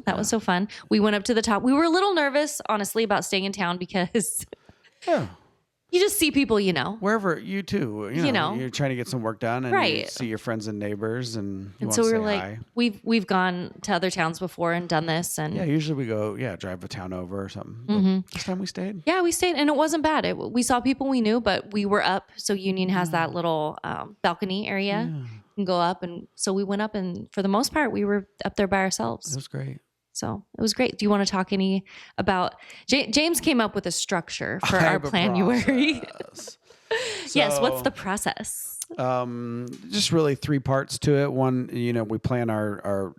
A: That was so fun. We went up to the top. We were a little nervous, honestly, about staying in town because you just see people,
C: wherever you too, you're trying to get some work done and you see your friends and neighbors and
A: so we were like,
C: hi.
A: we've gone to other towns before and done this. And
C: usually we go, drive a town over or something. This time we stayed.
A: Yeah, we stayed and it wasn't bad. We saw people we knew, but we were up. So Union has that little balcony area. You can go up. And so we went up and for the most part, we were up there by ourselves.
C: It was great.
A: So it was great. Do you want to talk about James came up with a structure for our Planuary. Yes. What's the process?
C: Just really 3 parts to it. One, we plan our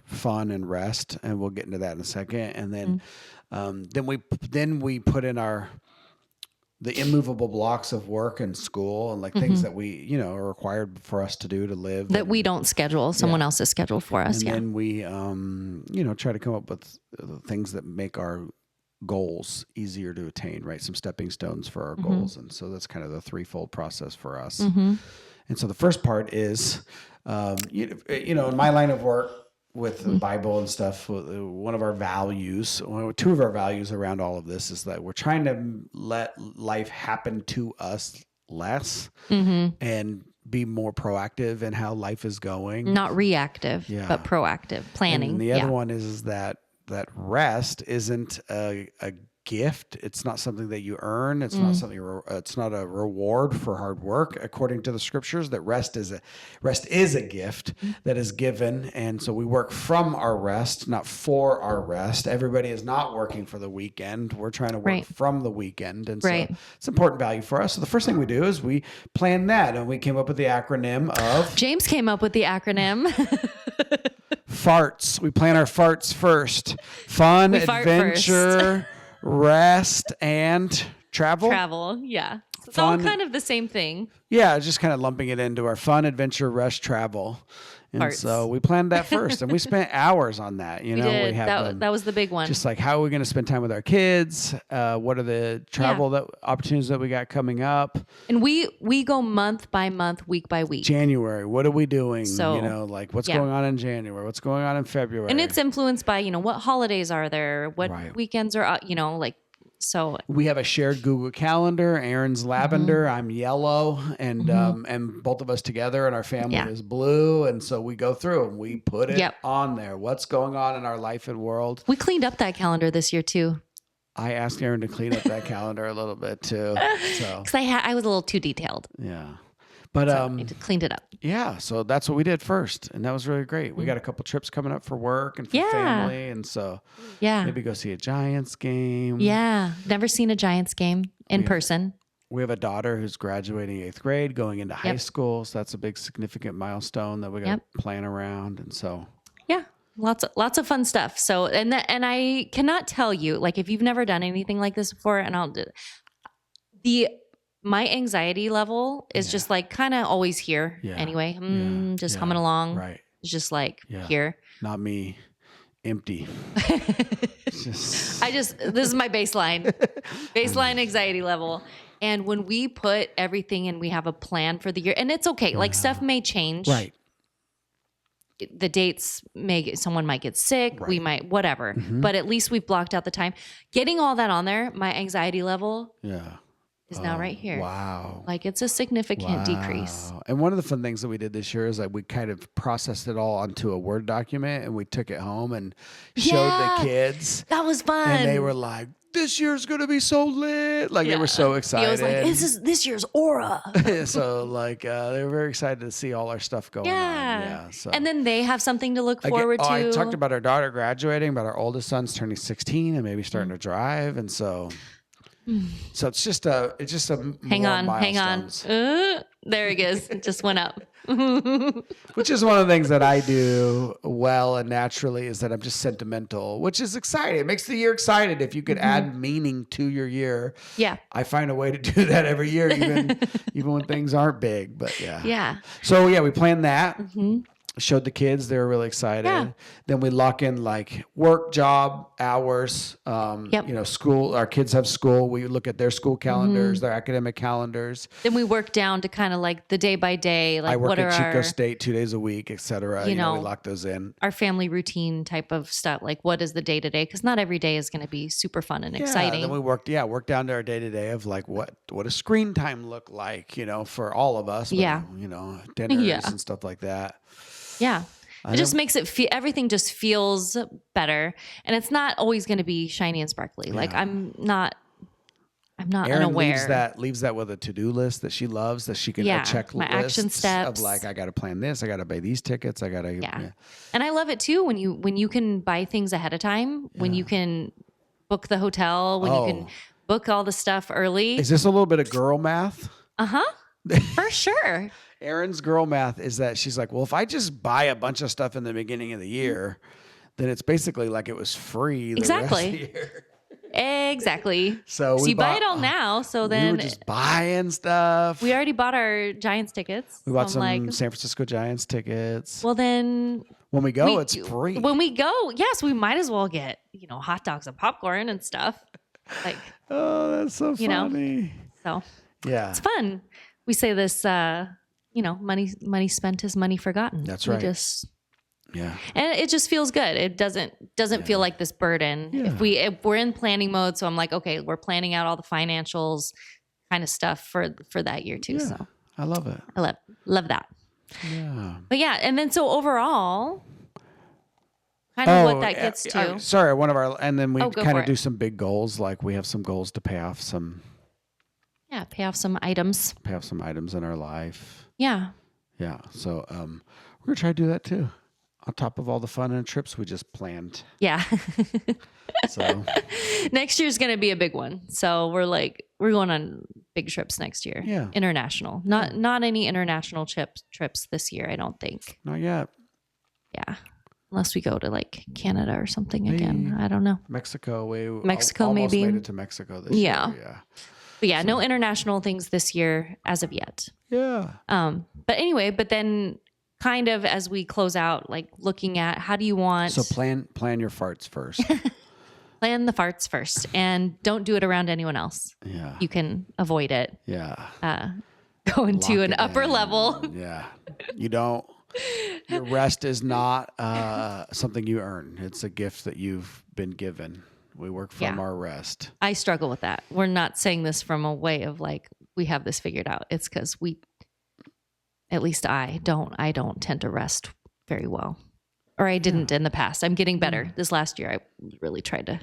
C: fun and rest, and we'll get into that in a second. And then we put in the immovable blocks of work and school and like things that we, are required for us to do to live.
A: That we don't schedule. Someone else is scheduled for us.
C: And then we, try to come up with things that make our goals easier to attain, right? Some stepping stones for our goals. And so that's kind of the threefold process for us. And so the first part is, in my line of work, with the Bible and stuff, one of our values, 2 of our values around all of this is that we're trying to let life happen to us less and be more proactive in how life is going.
A: Not reactive, but proactive planning.
C: And the other one is that rest isn't a gift. It's not something that you earn. It's not something. It's not a reward for hard work. According to the scriptures, that rest is a gift that is given, and so we work from our rest, not for our rest. Everybody is not working for the weekend. We're trying to work from the weekend, and so it's an important value for us. So the first thing we do is we plan that, and we came up with the acronym of.
A: James came up with the acronym.
C: FARTS. We plan our farts first. Fun, adventure. Rest and travel.
A: Yeah. It's all kind of the same thing.
C: Yeah, just kind of lumping it into our fun, adventure, rush, travel. And
A: Parts.
C: so we planned that first, and we spent hours on that. You know,
A: We did.
C: we have
A: That was the big one.
C: just like how are we going to spend time with our kids? What are the travel opportunities that we got coming up?
A: And we go month by month, week by week.
C: January, what are we doing?
A: So,
C: you know, like what's going on in January? What's going on in February?
A: And it's influenced by, what holidays are there? What weekends are, like, so.
C: We have a shared Google Calendar. Erin's lavender, I'm yellow, and both of us together, and our family is blue. And so we go through and we put it on there. What's going on in our life and world?
A: We cleaned up that calendar this year too.
C: I asked Erin to clean up that calendar a little bit too. So
A: because I was a little too detailed.
C: Yeah. But
A: I cleaned it up.
C: Yeah, so that's what we did first, and that was really great. We got a couple trips coming up for work and for family, and so maybe go see a Giants game.
A: Yeah, never seen a Giants game in person.
C: We have a daughter who's graduating 8th grade, going into high school, so that's a big significant milestone that we got to plan around, and so
A: lots of fun stuff. So and I cannot tell you, like, if you've never done anything like this before, and my anxiety level is just like kind of always here anyway. Just humming along.
C: Right.
A: It's just like here.
C: Not me. Empty.
A: This is my baseline anxiety level. And when we put everything and we have a plan for the year, and it's okay, like stuff may change.
C: Right.
A: The dates someone might get sick. We might, whatever, but at least we've blocked out the time. Getting all that on there, my anxiety level. Is now right here.
C: Wow.
A: Like it's a significant decrease.
C: And one of the fun things that we did this year is like we kind of processed it all onto a Word document and we took it home and showed the kids.
A: That was fun.
C: And they were like, this year's going to be so lit. Like they were so excited.
A: He was like, this year's aura.
C: So like they were very excited to see all our stuff going on. Yeah. So.
A: And then they have something to look forward to.
C: I talked about our daughter graduating, but our oldest son's turning 16 and maybe starting to drive. And so it's just a
A: hang on. There he goes. It just went up.
C: Which is one of the things that I do well and naturally is that I'm just sentimental, which is exciting. It makes the year excited if you could add meaning to your year.
A: Yeah.
C: I find a way to do that every year, even when things aren't big. But yeah.
A: Yeah.
C: So we planned that. Showed the kids, they were really excited.
A: Yeah.
C: Then we lock in like work, job, hours, school. Our kids have school. We look at their school calendars, their academic calendars.
A: Then we work down to kind of like the day by day. Like
C: I work
A: what
C: at
A: are
C: Chico
A: our,
C: State 2 days a week, et cetera. We lock those in.
A: Our family routine type of stuff. Like what is the day to day? Because not every day is going to be super fun and exciting.
C: Then we work down to our day to day of like what does screen time look like, for all of us. But, dinners and stuff like that.
A: Yeah. It just makes it everything just feels better. And it's not always going to be shiny and sparkly. Yeah. Like I'm not
C: Erin
A: unaware.
C: leaves that with a to-do list that she loves, that she can check
A: my action steps
C: of like, I got to plan this. I got to buy these tickets. I got to,
A: And I love it too. When you can buy things ahead of time, when you can book the hotel, when you can book all the stuff early.
C: Is this a little bit of girl math?
A: For sure.
C: Erin's girl math is that she's like, well, if I just buy a bunch of stuff in the beginning of the year, then it's basically like it was free. The rest of the year.
A: Exactly.
C: So
A: you buy it all now. So then
C: we were just buying stuff.
A: We already bought our Giants tickets.
C: We bought some San Francisco Giants tickets.
A: Well, then
C: when we go, it's free.
A: When we go, yes, we might as well get hot dogs and popcorn and stuff. Like,
C: oh, that's so funny.
A: So
C: yeah,
A: it's fun. We say this. Money spent is money forgotten.
C: That's right.
A: And it just feels good. It doesn't feel like this burden.
C: Yeah.
A: If we're in planning mode, so I'm like, okay, we're planning out all the financials kind of stuff for that year too.
C: Yeah.
A: So
C: I love it.
A: I love that.
C: Yeah.
A: But and then so overall, kind of what that gets to.
C: Sorry, and then we kind of
A: it.
C: do some big goals. Like we have some goals to pay off some
A: items.
C: Pay off some items in our life.
A: Yeah.
C: Yeah. So we're gonna try to do that too. On top of all the fun and trips we just planned.
A: Yeah.
C: So
A: next year's gonna be a big one. So we're going on big trips next year.
C: Yeah.
A: International. Not any international trips this year, I don't think.
C: Not yet.
A: Yeah. Unless we go to like Canada or something again. I don't know.
C: Mexico. We
A: Mexico
C: almost
A: maybe.
C: made it to Mexico this year. Yeah.
A: But yeah, no international things this year as of yet.
C: Yeah.
A: But anyway, but then kind of as we close out, like looking at how do you want...
C: So plan your farts first.
A: Plan the farts first and don't do it around anyone else.
C: Yeah.
A: You can avoid it.
C: Yeah.
A: Go into
C: Lock
A: an
C: it
A: upper
C: in.
A: level.
C: Yeah. You don't, your rest is not something you earn. It's a gift that you've been given. We work from our rest.
A: I struggle with that. We're not saying this from a way of like, we have this figured out. It's because at least I don't tend to rest very well. Or I didn't in the past. I'm getting better. This last year, I really tried to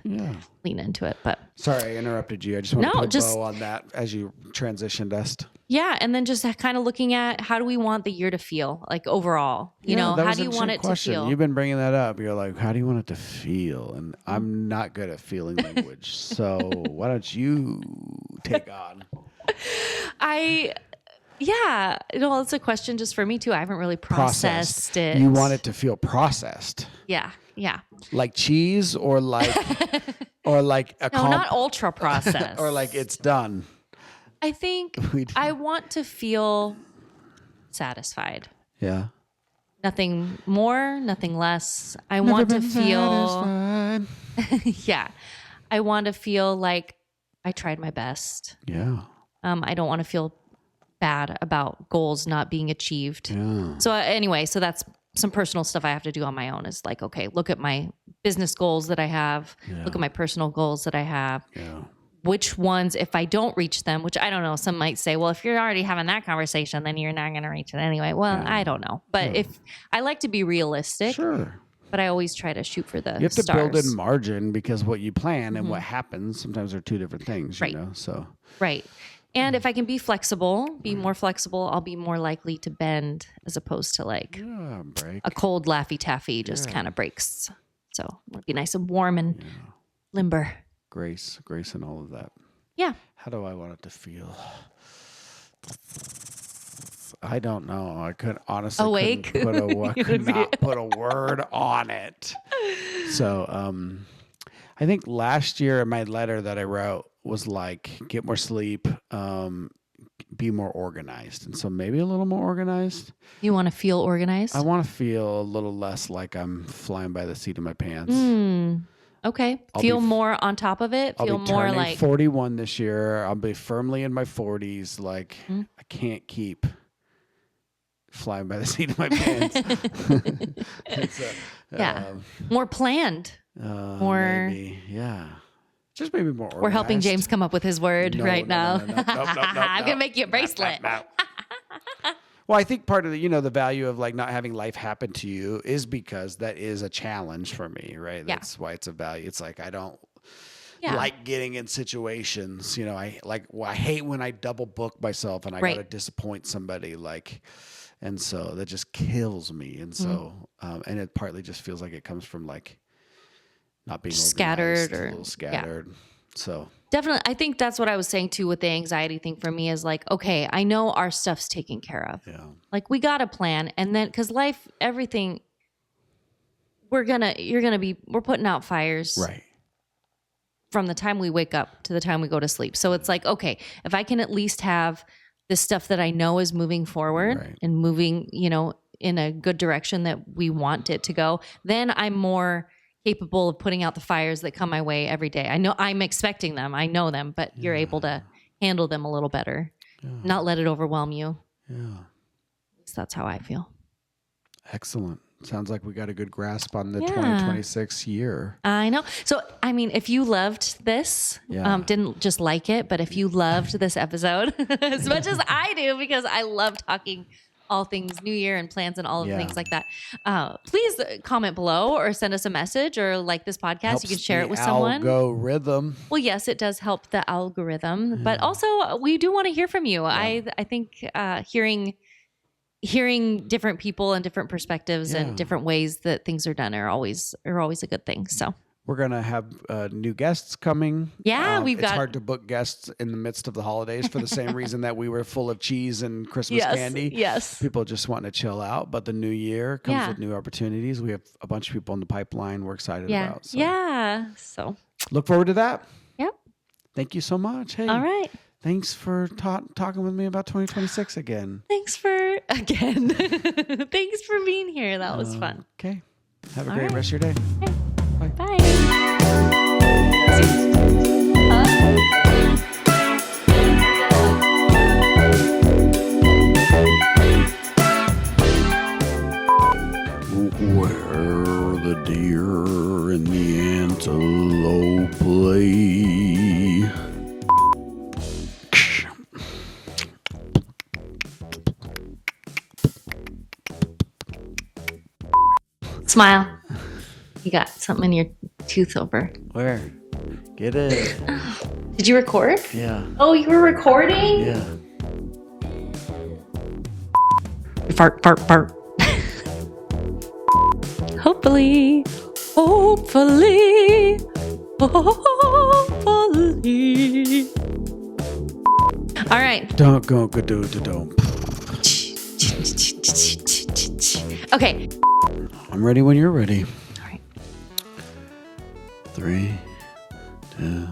A: lean into it. But
C: sorry, I interrupted you. I just want to put a bow on that as you transitioned us.
A: Yeah, and then just kind of looking at how do we want the year to feel, like overall. You know, how do you want it to feel?
C: You've been bringing that up. You're like, how do you want it to feel? And I'm not good at feeling language, so why don't you take on?
A: Yeah, it's a question just for me too. I haven't really processed it.
C: You want it to feel processed.
A: Yeah.
C: Like cheese or like
A: not ultra processed.
C: or like it's done.
A: I think I want to feel satisfied.
C: Yeah.
A: Nothing more, nothing less. I want to feel yeah. I want to feel like I tried my best.
C: Yeah.
A: I don't want to feel bad about goals not being achieved.
C: Yeah.
A: So anyway, so that's some personal stuff I have to do on my own is like, okay, look at my business goals that I have, look at my personal goals that I have.
C: Yeah.
A: Which ones, if I don't reach them, which I don't know, some might say, well, if you're already having that conversation, then you're not going to reach it anyway. Well, I don't know. But if I like to be realistic, but I always try to shoot for the stars.
C: You have to build in margin because what you plan and what happens sometimes are two different things, you know? So
A: right. And if I can be more flexible, I'll be more likely to bend as opposed to like a cold Laffy Taffy just kind of breaks. So it'll be nice and warm and limber.
C: Grace and all of that.
A: Yeah.
C: How do I want it to feel? I don't know. I could honestly
A: awake.
C: Could not put a word on it. So I think last year my letter that I wrote was like, get more sleep, be more organized. And so maybe a little more organized.
A: You want to feel organized?
C: I want to feel a little less like I'm flying by the seat of my pants.
A: Okay. Feel more on top of it. Feel more like
C: 41 this year. I'll be firmly in my 40s. Like I can't keep flying by the seat of my pants.
A: more planned. More.
C: Maybe, just maybe more organized.
A: We're helping James come up with his word right now.
C: No.
A: I'm going to make you a bracelet.
C: No. Well, I think part of the value of like not having life happen to you is because that is a challenge for me, right? That's why it's a value. It's like I don't like getting in situations, I hate when I double book myself and I got to disappoint somebody, and so that just kills me. And so, and it partly just feels like it comes from like not being
A: scattered
C: or a little scattered. So
A: definitely, I think that's what I was saying too with the anxiety thing for me is like, okay, I know our stuff's taken care of.
C: Yeah.
A: Like we got a plan, and then because life, everything, we're putting out fires.
C: Right.
A: From the time we wake up to the time we go to sleep. So it's like, okay, if I can at least have this stuff that I know is moving forward and moving, in a good direction that we want it to go, then I'm more capable of putting out the fires that come my way every day. I know I'm expecting them. I know them, but you're able to handle them a little better, not let it overwhelm you.
C: Yeah.
A: So that's how I feel.
C: Excellent. Sounds like we got a good grasp on the 2026 year.
A: I know. So, I mean, if you loved this, didn't just like it, but if you loved this episode as much as I do, because I love talking all things New Year and plans and all of things like that, please comment below or send us a message or like this podcast.
C: Helps
A: you can share it with someone.
C: Algorithm.
A: Well, yes, it does help the algorithm, but also we do want to hear from you. I think hearing different people and different perspectives and different ways that things are done are always a good thing. So
C: we're going to have new guests coming.
A: Yeah,
C: it's hard to book guests in the midst of the holidays for the same reason that we were full of cheese and Christmas candy.
A: Yes.
C: People just wanting to chill out, but the new year comes with new opportunities. We have a bunch of people in the pipeline we're excited about. So.
A: Yeah. So
C: Look forward to that.
A: Yep.
C: Thank you so much. Hey.
A: All right.
C: thanks for talking with me about 2026 again.
A: Thanks for being here. That was fun.
C: Okay. Have a
A: All
C: great
A: right.
C: rest of your day.
A: Bye.
G: Where the deer and the antelope play.
A: Smile. You got something in your tooth over.
G: Where? Get it.
A: Did you record?
G: Yeah.
A: Oh, you were recording?
G: Yeah.
A: Fart. Hopefully. All right.
C: Don't go don't.
A: Okay.
G: I'm ready when you're ready.
A: All right.
G: 3, 2,